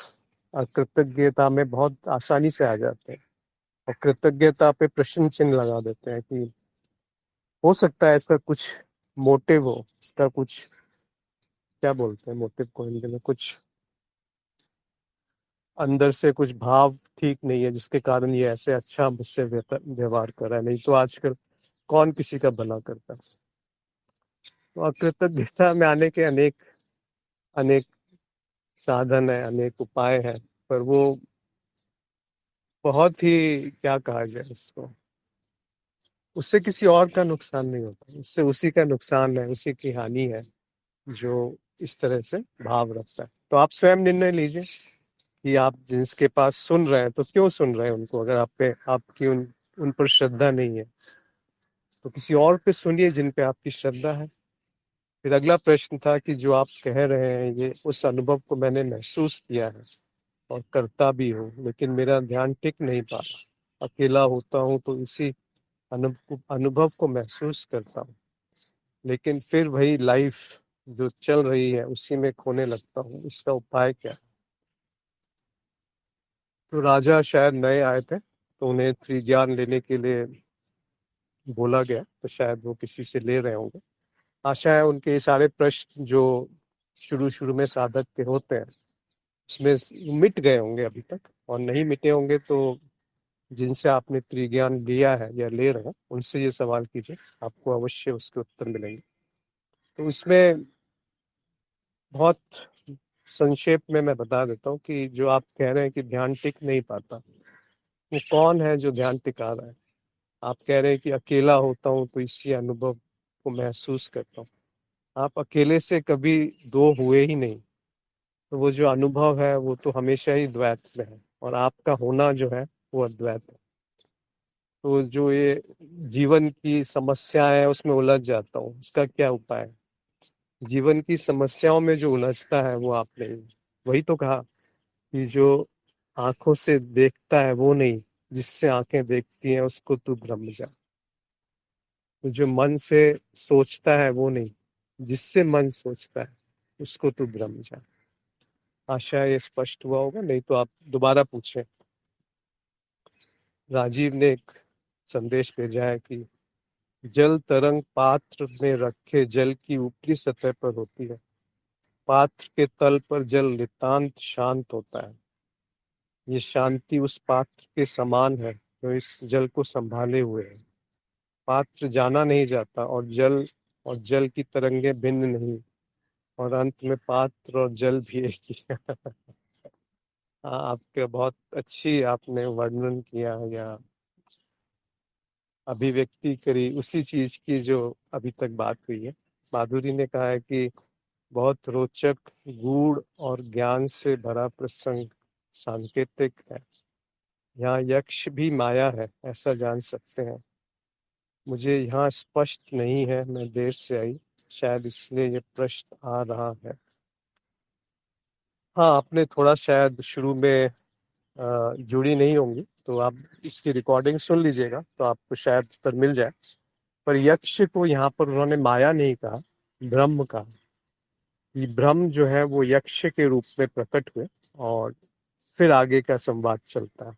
अकृतज्ञता में बहुत आसानी से आ जाते हैं और कृतज्ञता पे प्रश्न चिन्ह लगा देते हैं कि हो सकता है इसका कुछ मोटिव हो, इसका कुछ, क्या बोलते हैं मोटिव को हिंदी में, कुछ अंदर से कुछ भाव ठीक नहीं है जिसके कारण ये ऐसे अच्छा मुझसे व्यवहार कर रहा है। नहीं तो आजकल कौन किसी का भला करता है? तो अकृतज्ञता में आने के अनेक अनेक साधन है, अनेक उपाय है, पर वो बहुत ही, क्या कहा जाए उसको, उससे किसी और का नुकसान नहीं होता, उससे उसी का नुकसान है, उसी की हानि है जो इस तरह से भाव रखता है। तो आप स्वयं निर्णय लीजिए कि आप जिनके पास सुन रहे हैं तो क्यों सुन रहे हैं उनको। अगर आप पे आपकी उन पर श्रद्धा नहीं है तो किसी और पे सुनिए जिन पे आपकी श्रद्धा है। फिर अगला प्रश्न था कि जो आप कह रहे हैं ये उस अनुभव को मैंने महसूस किया है और करता भी हूँ, लेकिन मेरा ध्यान टिक नहीं पा रहा। अकेला होता हूँ तो इसी अनुभव को महसूस करता हूँ, लेकिन फिर वही लाइफ जो चल रही है उसी में खोने लगता हूँ। इसका उपाय क्या है? तो राजा शायद नए आए थे तो उन्हें त्रिज्ञान लेने के लिए बोला गया, तो शायद वो किसी से ले रहे होंगे। आशा है उनके ये सारे प्रश्न जो शुरू शुरू में साधक के होते हैं उसमें मिट गए होंगे अभी तक, और नहीं मिटे होंगे तो जिनसे आपने त्रिज्ञान लिया है या ले रहे हैं उनसे ये सवाल कीजिए, आपको अवश्य उसके उत्तर मिलेंगे। तो इसमें बहुत संक्षेप में मैं बता देता हूँ कि जो आप कह रहे हैं कि ध्यान टिक नहीं पाता, वो कौन है जो ध्यान टिका रहा है? आप कह रहे हैं कि अकेला होता हूँ तो इसी अनुभव को महसूस करता हूँ। आप अकेले से कभी दो हुए ही नहीं, तो वो जो अनुभव है वो तो हमेशा ही द्वैत में है, और आपका होना जो है वो अद्वैत है। तो जो ये जीवन की समस्या है उसमें उलझ जाता हूँ, इसका क्या उपाय है? जीवन की समस्याओं में जो उलझता है वो आप नहीं। वही तो कहा कि जो आंखों से देखता है वो नहीं, जिससे आंखें देखती हैं उसको तू भ्रम जा। तो जो मन से सोचता है वो नहीं, जिससे मन सोचता है उसको तू भ्रम जा। आशा है ये स्पष्ट हुआ होगा, नहीं तो आप दोबारा पूछें। राजीव ने एक संदेश भेजा है कि जल तरंग पात्र में रखे जल की ऊपरी सतह पर होती है, पात्र के तल पर जल नितांत शांत होता है। ये शांति उस पात्र के समान है जो इस जल को संभाले हुए है। पात्र जाना नहीं जाता और जल की तरंगे भिन्न नहीं, और अंत में पात्र और जल भी एक ही है। हाँ, आपके बहुत अच्छी आपने वर्णन किया या अभिव्यक्ति करी उसी चीज की जो अभी तक बात हुई है। माधुरी ने कहा है कि बहुत रोचक, गूढ़ और ज्ञान से भरा प्रसंग सांकेतिक है। यहाँ यक्ष भी माया है ऐसा जान सकते हैं। मुझे यहाँ स्पष्ट नहीं है, मैं देर से आई, शायद इसलिए ये प्रश्न आ रहा है। हाँ, आपने थोड़ा शायद शुरू में जुड़ी नहीं होंगी, तो आप इसकी रिकॉर्डिंग सुन लीजिएगा तो आपको शायद उत्तर मिल जाए। पर यक्ष को यहाँ पर उन्होंने माया नहीं कहा, ब्रह्म कहा। ये ब्रह्म जो है वो यक्ष के रूप में प्रकट हुए और फिर आगे का संवाद चलता है।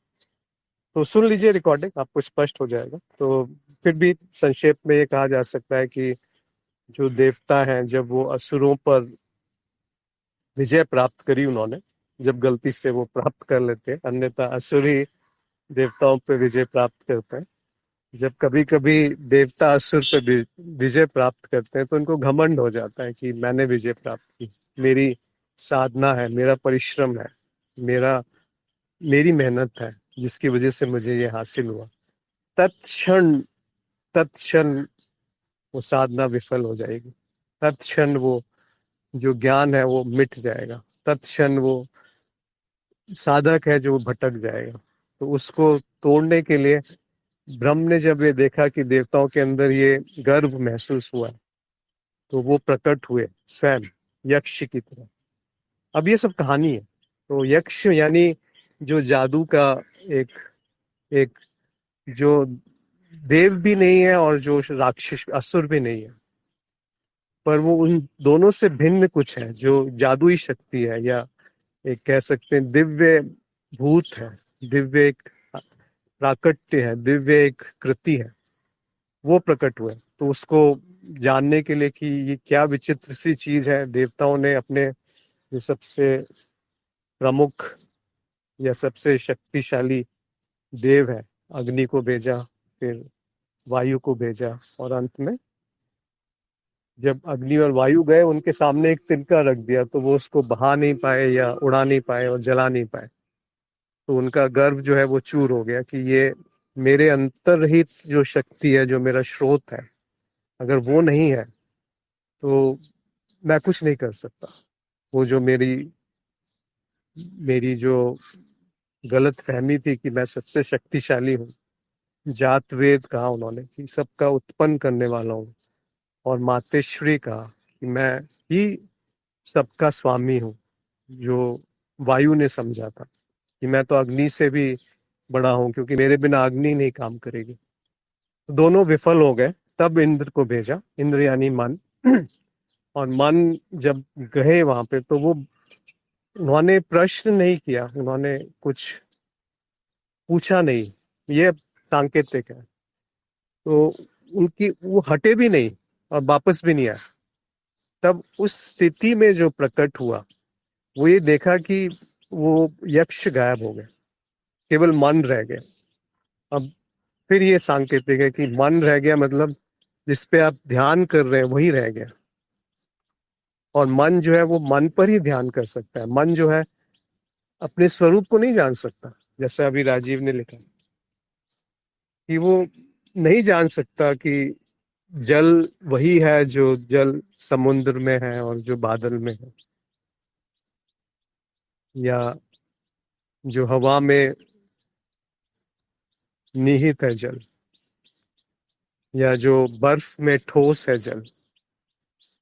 तो सुन लीजिए रिकॉर्डिंग, आपको स्पष्ट हो जाएगा। तो फिर भी संक्षेप में ये कहा जा सकता है कि जो देवता हैं जब वो असुरों पर विजय प्राप्त करी उन्होंने, जब गलती से वो प्राप्त कर लेते हैं, अन्यथा असुर ही देवताओं पे विजय प्राप्त करते हैं। जब कभी कभी देवता असुर पे विजय प्राप्त करते हैं तो उनको घमंड हो जाता है कि मैंने विजय प्राप्त की, मेरी साधना है, मेरा परिश्रम है, मेरा मेरी मेहनत है, जिसकी वजह से मुझे ये हासिल हुआ। तत्क्षण तत्क्षण वो साधना विफल हो जाएगी, तत्क्षण वो जो ज्ञान है वो मिट जाएगा, तत्क्षण वो साधक है जो भटक जाएगा। तो उसको तोड़ने के लिए ब्रह्म ने जब ये देखा कि देवताओं के अंदर ये गर्व महसूस हुआ, तो वो प्रकट हुए स्वयं यक्ष की तरह। अब ये सब कहानी है। तो यक्ष यानी जो जादू का एक एक जो देव भी नहीं है और जो राक्षस असुर भी नहीं है, पर वो उन दोनों से भिन्न कुछ है, जो जादुई शक्ति है, या एक कह सकते हैं दिव्य भूत है, दिव्य एक प्राकट्य है, दिव्य एक कृति है, वो प्रकट हुए। तो उसको जानने के लिए कि ये क्या विचित्र सी चीज है, देवताओं ने अपने जो सबसे प्रमुख या सबसे शक्तिशाली देव है अग्नि को भेजा, फिर वायु को भेजा, और अंत में जब अग्नि और वायु गए उनके सामने एक तिनका रख दिया, तो वो उसको बहा नहीं पाए या उड़ा नहीं पाए और जला नहीं पाए। तो उनका गर्व जो है वो चूर हो गया कि ये मेरे अंतर्निहित जो शक्ति है, जो मेरा स्रोत है, अगर वो नहीं है तो मैं कुछ नहीं कर सकता। वो जो मेरी मेरी जो गलत फहमी थी कि मैं सबसे शक्तिशाली हूँ, जात वेद कहा उन्होंने कि सबका उत्पन्न करने वाला हूँ, और मातेश्वरी कहा कि मैं ही सबका स्वामी हूँ, जो वायु ने समझा था कि मैं तो अग्नि से भी बड़ा हूँ, क्योंकि मेरे बिना अग्नि नहीं काम करेगी। तो दोनों विफल हो गए। तब इंद्र को भेजा, इंद्र यानी मन। और मन जब गए वहां पे, तो वो उन्होंने प्रश्न नहीं किया, उन्होंने कुछ पूछा नहीं, ये सांकेतिक है। तो उनकी वो हटे भी नहीं और वापस भी नहीं आए। तब उस स्थिति में जो प्रकट हुआ, वो ये देखा कि वो यक्ष गायब हो गए, केवल मन रह गया। अब फिर ये सांकेतिक है कि मन रह गया, मतलब जिस पे आप ध्यान कर रहे हैं वही रह गया। और मन जो है वो मन पर ही ध्यान कर सकता है। मन जो है अपने स्वरूप को नहीं जान सकता, जैसे अभी राजीव ने लिखा कि वो नहीं जान सकता कि जल वही है जो जल समुद्र में है और जो बादल में है, या जो हवा में निहित है जल, या जो बर्फ में ठोस है जल,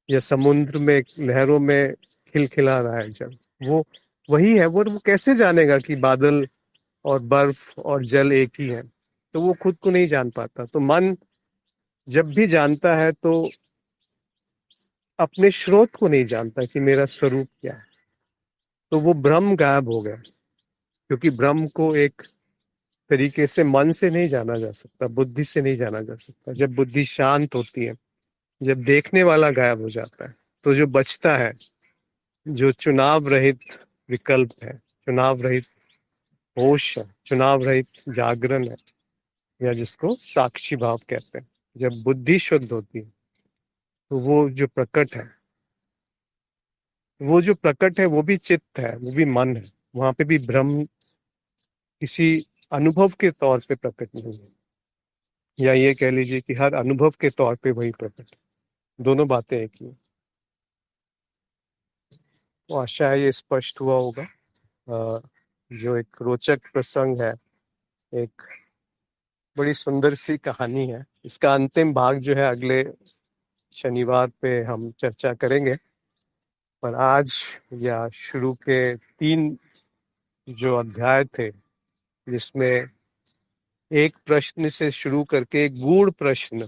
या समुद्र में लहरों में खिलखिला रहा है जल। वो वही है। वो कैसे जानेगा कि बादल और बर्फ और जल एक ही है? तो वो खुद को नहीं जान पाता। तो मन जब भी जानता है तो अपने स्रोत को नहीं जानता कि मेरा स्वरूप क्या है। तो वो ब्रह्म गायब हो गया, क्योंकि ब्रह्म को एक तरीके से मन से नहीं जाना जा सकता, बुद्धि से नहीं जाना जा सकता। जब बुद्धि शांत होती है, जब देखने वाला गायब हो जाता है, तो जो बचता है, जो चुनाव रहित विकल्प है, चुनाव रहित होश है, चुनाव रहित जागरण है, या जिसको साक्षी भाव कहते हैं, जब बुद्धि शुद्ध होती है, तो वो जो प्रकट है, वो जो प्रकट है वो भी चित्त है, वो भी मन है। वहां पे भी ब्रह्म किसी अनुभव के तौर पे प्रकट नहीं है, या ये कह लीजिए कि हर अनुभव के तौर पे वही प्रकट है। दोनों बातें एक ही हैं। तो आशा है ये स्पष्ट हुआ होगा। जो एक रोचक प्रसंग है, एक बड़ी सुंदर सी कहानी है। इसका अंतिम भाग जो है अगले शनिवार पे हम चर्चा करेंगे। पर आज या शुरू के 3 जो अध्याय थे, जिसमें एक प्रश्न से शुरू करके एक गूढ़ प्रश्न,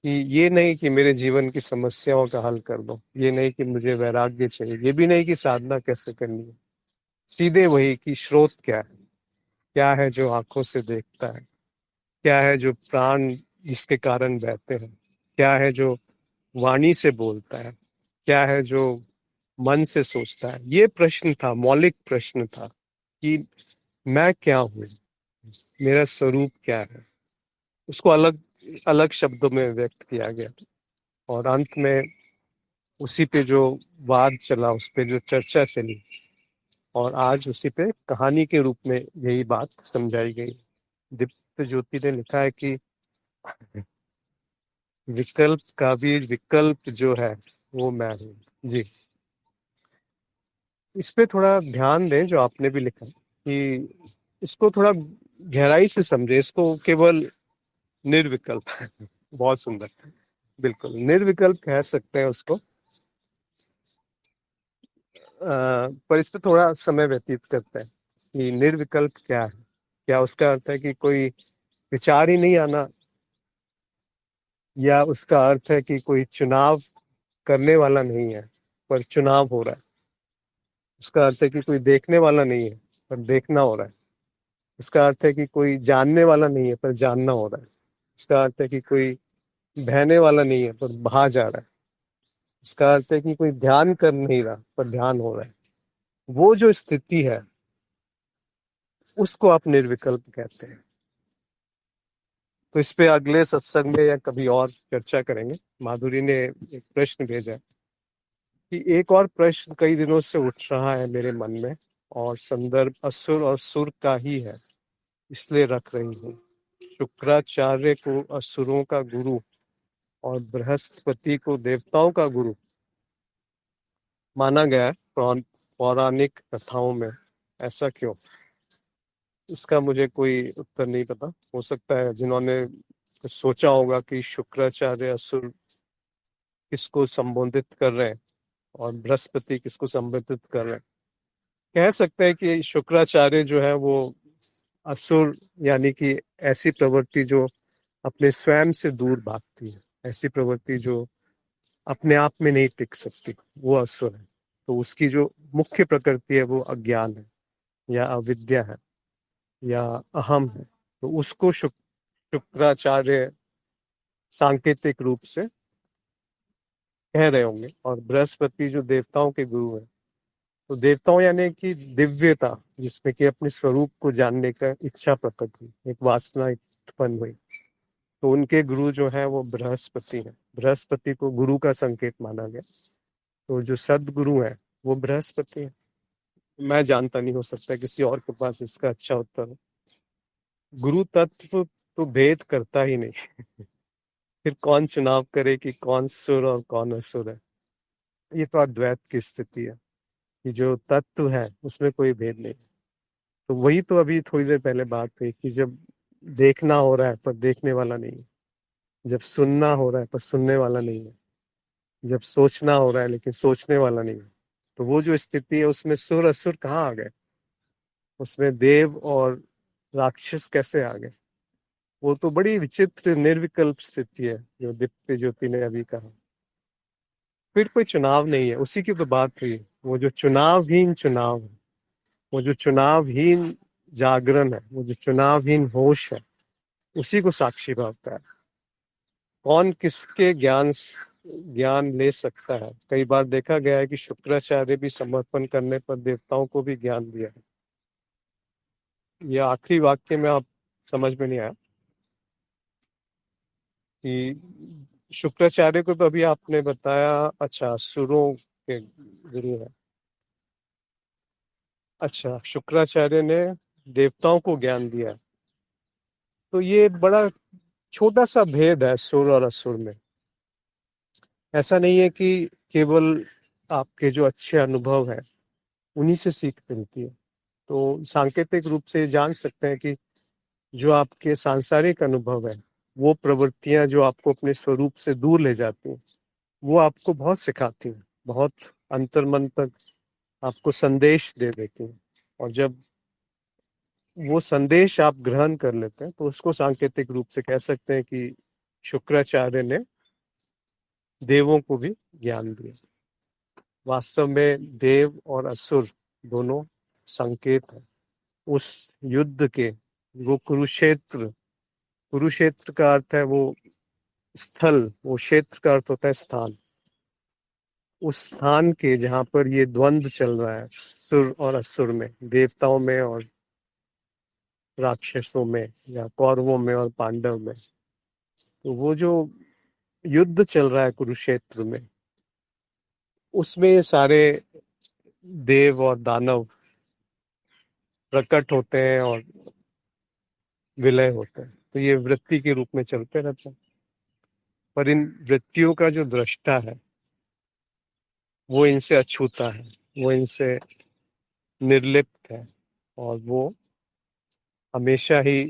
कि ये नहीं कि मेरे जीवन की समस्याओं का हल कर दो, ये नहीं कि मुझे वैराग्य चाहिए, ये भी नहीं कि साधना कैसे करनी है, सीधे वही कि स्रोत क्या है जो आंखों से देखता है, क्या है जो प्राण जिसके कारण बहते हैं, क्या है जो वाणी से बोलता है, क्या है जो मन से सोचता है। ये प्रश्न था, मौलिक प्रश्न था कि मैं क्या हूँ, मेरा स्वरूप क्या है। उसको अलग अलग शब्दों में व्यक्त किया गया, और अंत में उसी पे जो वाद चला, उस पे जो चर्चा चली, और आज उसी पे कहानी के रूप में यही बात समझाई गई। दीप्त ज्योति ने लिखा है कि विकल्प का भी विकल्प जो है वो मैं हूँ। जी, इस पे थोड़ा ध्यान दें जो आपने भी लिखा कि इसको थोड़ा गहराई से समझे, इसको केवल निर्विकल्प बहुत सुंदर, बिल्कुल निर्विकल्प कह सकते हैं उसको। पर इस पे थोड़ा समय व्यतीत करते हैं कि निर्विकल्प क्या है। क्या उसका अर्थ है कि कोई विचार ही नहीं आना, या उसका अर्थ है कि कोई चुनाव करने वाला नहीं है पर चुनाव हो रहा है? उसका अर्थ है कि कोई देखने वाला नहीं है पर देखना हो रहा है? इसका अर्थ है कि कोई जानने वाला नहीं है पर जानना हो रहा है? इसका अर्थ है कि कोई बहने वाला नहीं है पर बहा जा रहा है? इसका अर्थ है कि कोई ध्यान कर नहीं रहा पर ध्यान हो रहा है? वो जो स्थिति है उसको आप निर्विकल्प कहते हैं। तो इस पे अगले सत्संग में या कभी और चर्चा करेंगे। माधुरी ने एक प्रश्न भेजा है कि एक और प्रश्न कई दिनों से उठ रहा है मेरे मन में, और संदर्भ असुर और सुर का ही है, इसलिए रख रही हूँ। शुक्राचार्य को असुरों का गुरु और बृहस्पति को देवताओं का गुरु माना गया है पौराणिक कथाओं में, ऐसा क्यों? इसका मुझे कोई उत्तर नहीं पता। हो सकता है जिन्होंने कुछ सोचा होगा कि शुक्राचार्य असुर किसको संबोधित कर रहे हैं और बृहस्पति किसको संबोधित कर रहे हैं। कह सकते हैं कि शुक्राचार्य जो है वो असुर, यानी कि ऐसी प्रवृत्ति जो अपने स्वयं से दूर भागती है, ऐसी प्रवृत्ति जो अपने आप में नहीं टिक सकती, वो असुर है। तो उसकी जो मुख्य प्रकृति है वो अज्ञान है या अविद्या है या अहम है। तो उसको शुक्राचार्य सांकेतिक रूप से कह रहे होंगे। और बृहस्पति जो देवताओं के गुरु हैं, तो देवताओं यानी कि दिव्यता, जिसमें कि अपने स्वरूप को जानने का इच्छा प्रकट हुई, एक वासना उत्पन्न हुई, तो उनके गुरु जो है वो बृहस्पति है। बृहस्पति को गुरु का संकेत माना गया। तो जो सदगुरु है वो बृहस्पति है। मैं जानता नहीं, हो सकता है किसी और के पास इसका अच्छा उत्तर हो। गुरु तत्व तो भेद करता ही नहीं, फिर कौन चुनाव करे कि कौन सुर और कौन असुर है? ये तो अद्वैत की स्थिति है कि जो तत्व है उसमें कोई भेद नहीं। तो वही तो अभी थोड़ी देर पहले बात हुई कि जब देखना हो रहा है पर देखने वाला नहीं है, जब सुनना हो रहा है पर सुनने वाला नहीं है, जब सोचना हो रहा है लेकिन सोचने वाला नहीं है, तो वो जो स्थिति है उसमें सुर असुर कहाँ आ गए? उसमें देव और राक्षस कैसे आ गए? वो तो बड़ी विचित्र निर्विकल्प स्थिति है जो दीप्ति ज्योति ने अभी कहा। फिर कोई चुनाव नहीं है, उसी की तो बात हुई। वो जो चुनावहीन चुनाव है, वो जो चुनावहीन जागरण है, वो जो चुनावहीन होश है, उसी को साक्षी भावता है। कौन किसके ज्ञान ले सकता है? कई बार देखा गया है कि शुक्राचार्य भी समर्पण करने पर देवताओं को भी ज्ञान दिया है। ये आखिरी वाक्य में आप समझ में नहीं आया कि शुक्राचार्य को तो अभी आपने बताया, अच्छा सुरों के गुरु है। अच्छा, शुक्राचार्य ने देवताओं को ज्ञान दिया। तो ये बड़ा छोटा सा भेद है सुर और असुर में। ऐसा नहीं है कि केवल आपके जो अच्छे अनुभव है उन्हीं से सीख मिलती है। तो सांकेतिक रूप से जान सकते हैं कि जो आपके सांसारिक अनुभव है, वो प्रवृत्तियां जो आपको अपने स्वरूप से दूर ले जाती हैं, वो आपको बहुत सिखाती हैं, बहुत अंतर्मन तक आपको संदेश दे देती हैं। और जब वो संदेश आप ग्रहण कर लेते हैं तो उसको सांकेतिक रूप से कह सकते हैं कि शुक्राचार्य ने देवों को भी ज्ञान दिया। वास्तव में देव और असुर दोनों संकेत है उस युद्ध के। वो कुरुक्षेत्र, कुरुक्षेत्र का अर्थ है वो स्थल, वो क्षेत्र का अर्थ होता है स्थान। उस स्थान के जहाँ पर ये द्वंद्व चल रहा है सुर और असुर में, देवताओं में और राक्षसों में, या कौरवों में और पांडव में, तो वो जो युद्ध चल रहा है कुरुक्षेत्र में, उसमें ये सारे देव और दानव प्रकट होते हैं और विलय होते हैं, तो ये वृत्ति के रूप में चलते रहते हैं। पर इन वृत्तियों का जो दृष्टा है वो इनसे अछूता है, वो इनसे निर्लिप्त है, और वो हमेशा ही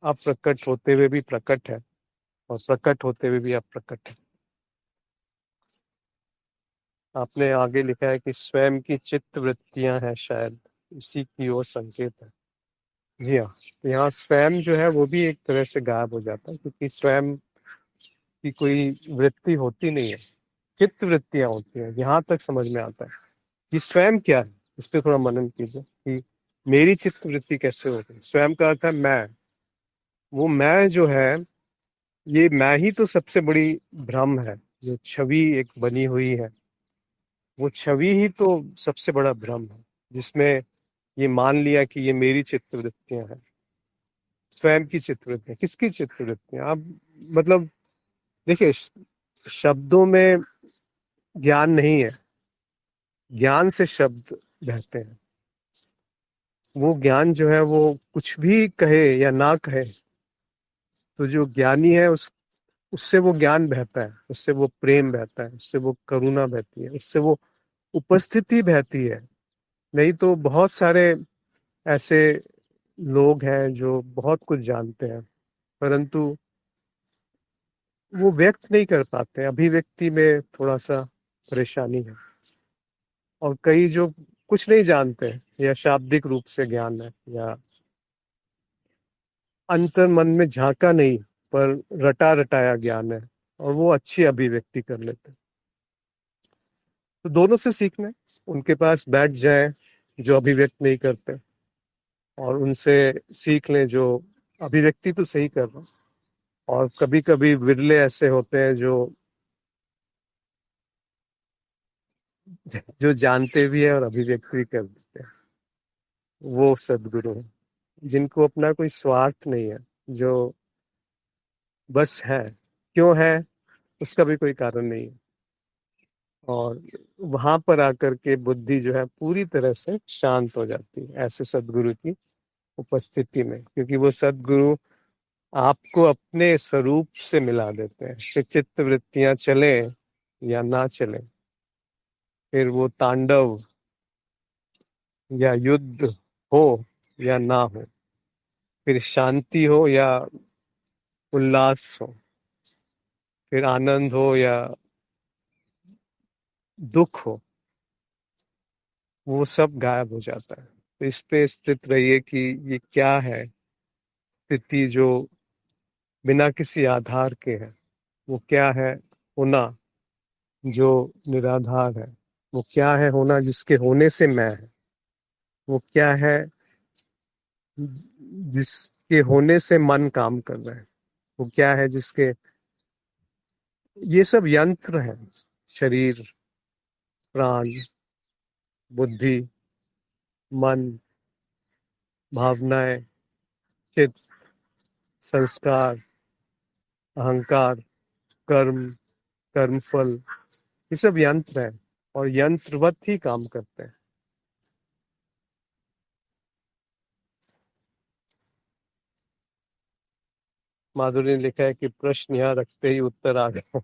अप्रकट होते हुए भी प्रकट है और प्रकट होते हुए भी अप्रकट है। आपने आगे लिखा है कि स्वयं की चित्त वृत्तियां हैं, शायद इसी की ओर संकेत है। जी हाँ, तो यहाँ स्वयं जो है वो भी एक तरह से गायब हो जाता है, क्योंकि स्वयं की कोई वृत्ति होती नहीं है, चित्त वृत्तियां होती हैं। यहाँ तक समझ में आता है कि स्वयं क्या है, इस पे थोड़ा मनन कीजिए कि मेरी चित्त वृत्ति कैसे होती है। स्वयं का अर्थ है मैं। वो मैं जो है, ये मैं ही तो सबसे बड़ी भ्रम है। जो छवि एक बनी हुई है, वो छवि ही तो सबसे बड़ा भ्रम है, जिसमें ये मान लिया कि ये मेरी चित्तवृत्तियां हैं। स्वयं की चित्तवृत्तियां, किसकी चित्तवृत्तियां? आप मतलब देखिए, शब्दों में ज्ञान नहीं है, ज्ञान से शब्द बहते हैं। वो ज्ञान जो है वो कुछ भी कहे या ना कहे, तो जो ज्ञानी है उससे वो ज्ञान बहता है, उससे वो प्रेम बहता है, उससे वो करुणा बहती है, उससे वो उपस्थिति बहती है। नहीं तो बहुत सारे ऐसे लोग हैं जो बहुत कुछ जानते हैं, परंतु वो व्यक्त नहीं कर पाते, अभिव्यक्ति में थोड़ा सा परेशानी है। और कई जो कुछ नहीं जानते, या शाब्दिक रूप से ज्ञान है, या अंतर मन में झांका नहीं, पर रटा रटाया ज्ञान है, और वो अच्छी अभिव्यक्ति कर लेते हैं। तो दोनों से सीखना है, उनके पास बैठ जाए जो अभिव्यक्त नहीं करते, और उनसे सीख लें जो अभिव्यक्ति तो सही कर रहे हैं। और कभी कभी विरले ऐसे होते हैं जो जो जानते भी है और अभिव्यक्ति भी कर देते हैं। वो सदगुरु हैं, जिनको अपना कोई स्वार्थ नहीं है, जो बस है, क्यों है उसका भी कोई कारण नहीं है। और वहां पर आकर के बुद्धि जो है पूरी तरह से शांत हो जाती है ऐसे सदगुरु की उपस्थिति में, क्योंकि वो सदगुरु आपको अपने स्वरूप से मिला देते हैं। फिर चित्त वृत्तियां चले या ना चले, फिर वो तांडव या युद्ध हो या ना हो, फिर शांति हो या उल्लास हो, फिर आनंद हो या दुख हो, वो सब गायब हो जाता है। तो इस पे स्थित रहिए कि ये क्या है स्थिति जो बिना किसी आधार के है। वो क्या है होना जो निराधार है। वो क्या है होना जिसके होने से मैं है। वो क्या है जिसके होने से मन काम कर रहा है। वो क्या है जिसके, ये सब यंत्र हैं, शरीर, प्राण, बुद्धि, मन, भावनाएं, चित्त, संस्कार, अहंकार, कर्म, कर्मफल, ये सब यंत्र हैं और यंत्रवत ही काम करते हैं। माधुरी ने लिखा है कि प्रश्न यहाँ रखते ही उत्तर आ गया।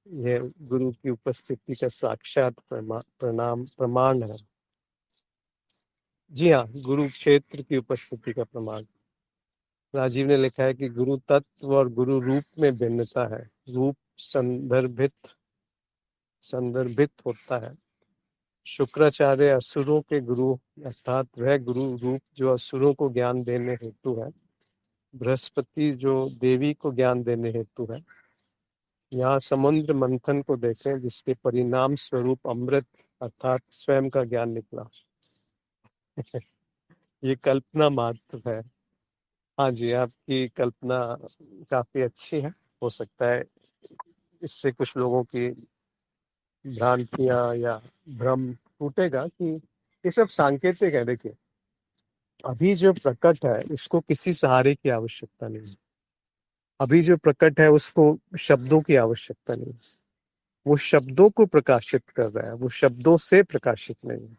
यह गुरु की उपस्थिति का साक्षात प्रमाण है। जी हाँ, गुरु क्षेत्र की उपस्थिति का प्रमाण। राजीव ने लिखा है कि गुरु तत्व और गुरु रूप में भिन्नता है। रूप संदर्भित संदर्भित होता है। शुक्राचार्य असुरों के गुरु, अर्थात वह गुरु रूप जो असुरों को ज्ञान देने हेतु है। बृहस्पति जो देवी को ज्ञान देने हेतु है। यहाँ समुद्र मंथन को देखें, जिसके परिणाम स्वरूप अमृत अर्थात स्वयं का ज्ञान निकला। ये कल्पना मात्र है। हाँ जी, आपकी कल्पना काफी अच्छी है। हो सकता है इससे कुछ लोगों की भ्रांतियां या भ्रम टूटेगा कि ये सब सांकेतिक है। देखिए, अभी जो प्रकट है उसको किसी सहारे की आवश्यकता नहीं है। अभी जो प्रकट है उसको शब्दों की आवश्यकता नहीं है। वो शब्दों को प्रकाशित कर रहा है, वो शब्दों से प्रकाशित नहीं है।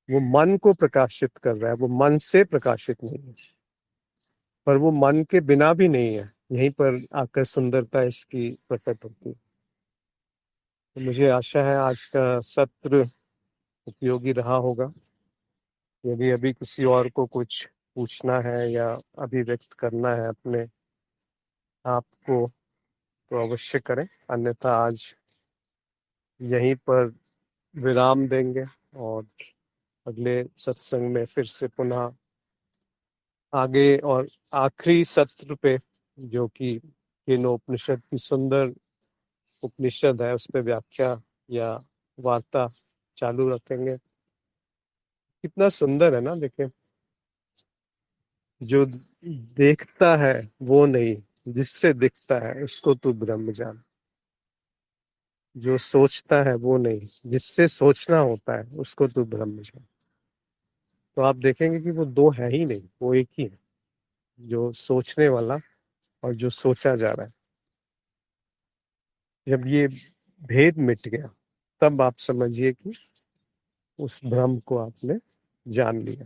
वो मन को प्रकाशित कर रहा है, वो मन से प्रकाशित नहीं है, पर वो मन के बिना भी नहीं है। यहीं पर आकर सुंदरता इसकी प्रकट होती है। तो मुझे आशा है आज का सत्र उपयोगी रहा होगा। यदि अभी किसी और को कुछ पूछना है या अभिव्यक्त करना है अपने आप को तो अवश्य करें, अन्यथा आज यहीं पर विराम देंगे और अगले सत्संग में फिर से पुनः आगे और आखिरी सत्र पे, जो कि केनोपनिषद की सुंदर उपनिषद है, उस पे व्याख्या या वार्ता चालू रखेंगे। कितना सुंदर है ना, देखिए। जो देखता है वो नहीं, जिससे दिखता है उसको तू ब्रह्म जान। जो सोचता है वो नहीं, जिससे सोचना होता है उसको तू ब्रह्म जान। तो आप देखेंगे कि वो दो है ही नहीं, वो एक ही है, जो सोचने वाला और जो सोचा जा रहा है। जब ये भेद मिट गया तब आप समझिए कि उस ब्रह्म को आपने जान लिया।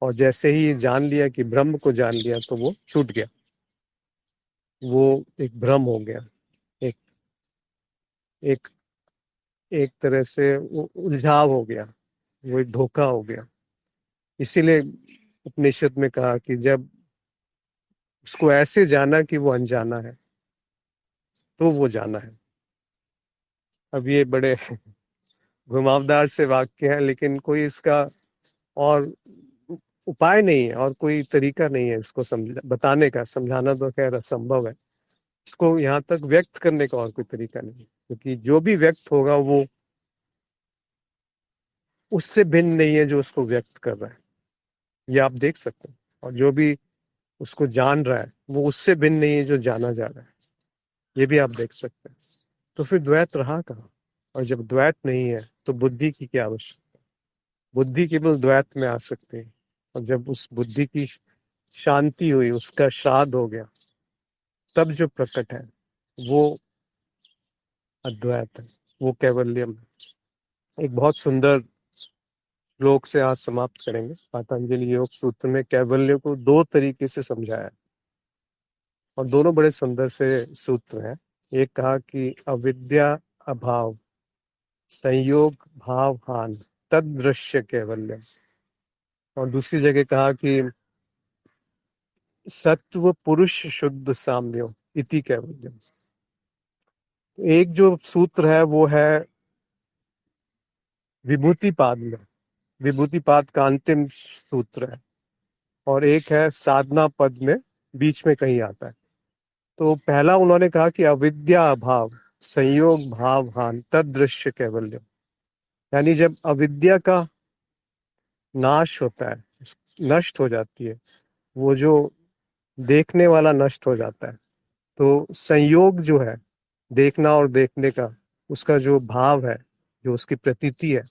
और जैसे ही ये जान लिया कि ब्रह्म को जान लिया तो वो छूट गया, वो एक भ्रम हो गया, एक एक एक तरह से वो उलझाव हो गया, वो एक धोखा हो गया। इसीलिए उपनिषद में कहा कि जब उसको ऐसे जाना कि वो अनजाना है तो वो जाना है। अब ये बड़े घुमावदार से वाक्य हैं, लेकिन कोई इसका और उपाय नहीं है और कोई तरीका नहीं है इसको समझ बताने का। समझाना तो खैर असंभव है, इसको यहाँ तक व्यक्त करने का और कोई तरीका नहीं है, क्योंकि जो भी व्यक्त होगा वो उससे भिन्न नहीं है जो उसको व्यक्त कर रहा है, ये आप देख सकते हैं। और जो भी उसको जान रहा है वो उससे भिन्न नहीं है जो जाना जा रहा है, ये भी आप देख सकते हैं। तो फिर द्वैत रहा कहाँ? और जब द्वैत नहीं है तो बुद्धि की क्या आवश्यकता? बुद्धि केवल द्वैत में आ सकती है, और जब उस बुद्धि की शांति हुई, उसका शाद हो गया, तब जो प्रकट है वो अद्वैत है, वो कैवल्यम है। एक बहुत सुंदर श्लोक से आज समाप्त करेंगे। पतंजलि योग सूत्र में कैवल्य को दो तरीके से समझाया है और दोनों बड़े सुंदर से सूत्र हैं। एक कहा कि अविद्या अभाव संयोग भाव हान तद दृश्य कैवल्यम, और दूसरी जगह कहा कि सत्व पुरुष शुद्ध साम्यो इति कैवल्यम। एक जो सूत्र है वो है विभूतिपाद में, विभूतिपाद का अंतिम सूत्र है, और एक है साधना पद में बीच में कहीं आता है। तो पहला उन्होंने कहा कि अविद्या अभाव संयोग भाव हान तद दृश्य कैवल्यम, यानी जब अविद्या का नाश होता है, नष्ट हो जाती है, वो जो देखने वाला नष्ट हो जाता है, तो संयोग जो है देखना और देखने का, उसका जो भाव है, जो उसकी प्रतीति है,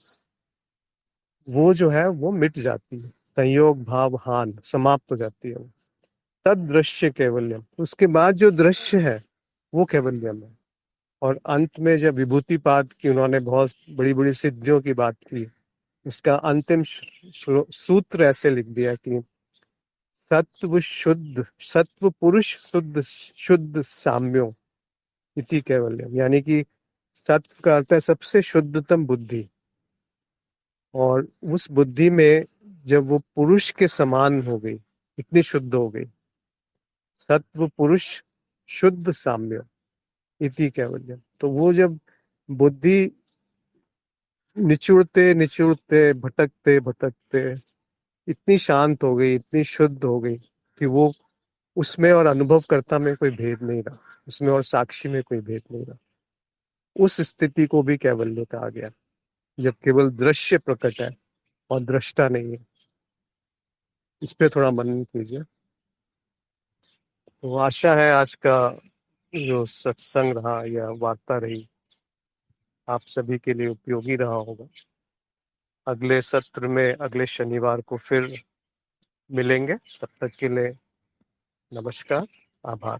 वो जो है वो मिट जाती है। संयोग भाव हान समाप्त हो जाती है वो। तद दृश्य कैवल्यम, उसके बाद जो दृश्य है वो कैवल्यम है। और अंत में जब विभूतिपाद की उन्होंने बहुत बड़ी बड़ी सिद्धियों की बात की, उसका अंतिम सूत्र ऐसे लिख दिया कि सत्व शुद्ध सत्व पुरुष शुद्ध शुद्ध साम्यो इति कैवल्यम, यानी कि सत्व का अर्थ है सबसे शुद्धतम बुद्धि, और उस बुद्धि में जब वो पुरुष के समान हो गई, इतनी शुद्ध हो गई, सत्व पुरुष शुद्ध साम्य इति कैवल्यम, तो वो जब बुद्धि निचुड़ते निचुड़ते भटकते भटकते इतनी शांत हो गई, इतनी शुद्ध हो गई कि वो उसमें और अनुभवकर्ता में कोई भेद नहीं रहा, उसमें और साक्षी में कोई भेद नहीं रहा। उस स्थिति को भी कैवल्य कहा गया, जब केवल दृश्य प्रकट है और दृष्टा नहीं है। इस पे थोड़ा मनन कीजिए। तो आशा है आज का जो सत्संग रहा या वार्ता रही आप सभी के लिए उपयोगी रहा होगा। अगले सत्र में अगले शनिवार को फिर मिलेंगे, तब तक के लिए नमस्कार, आभार।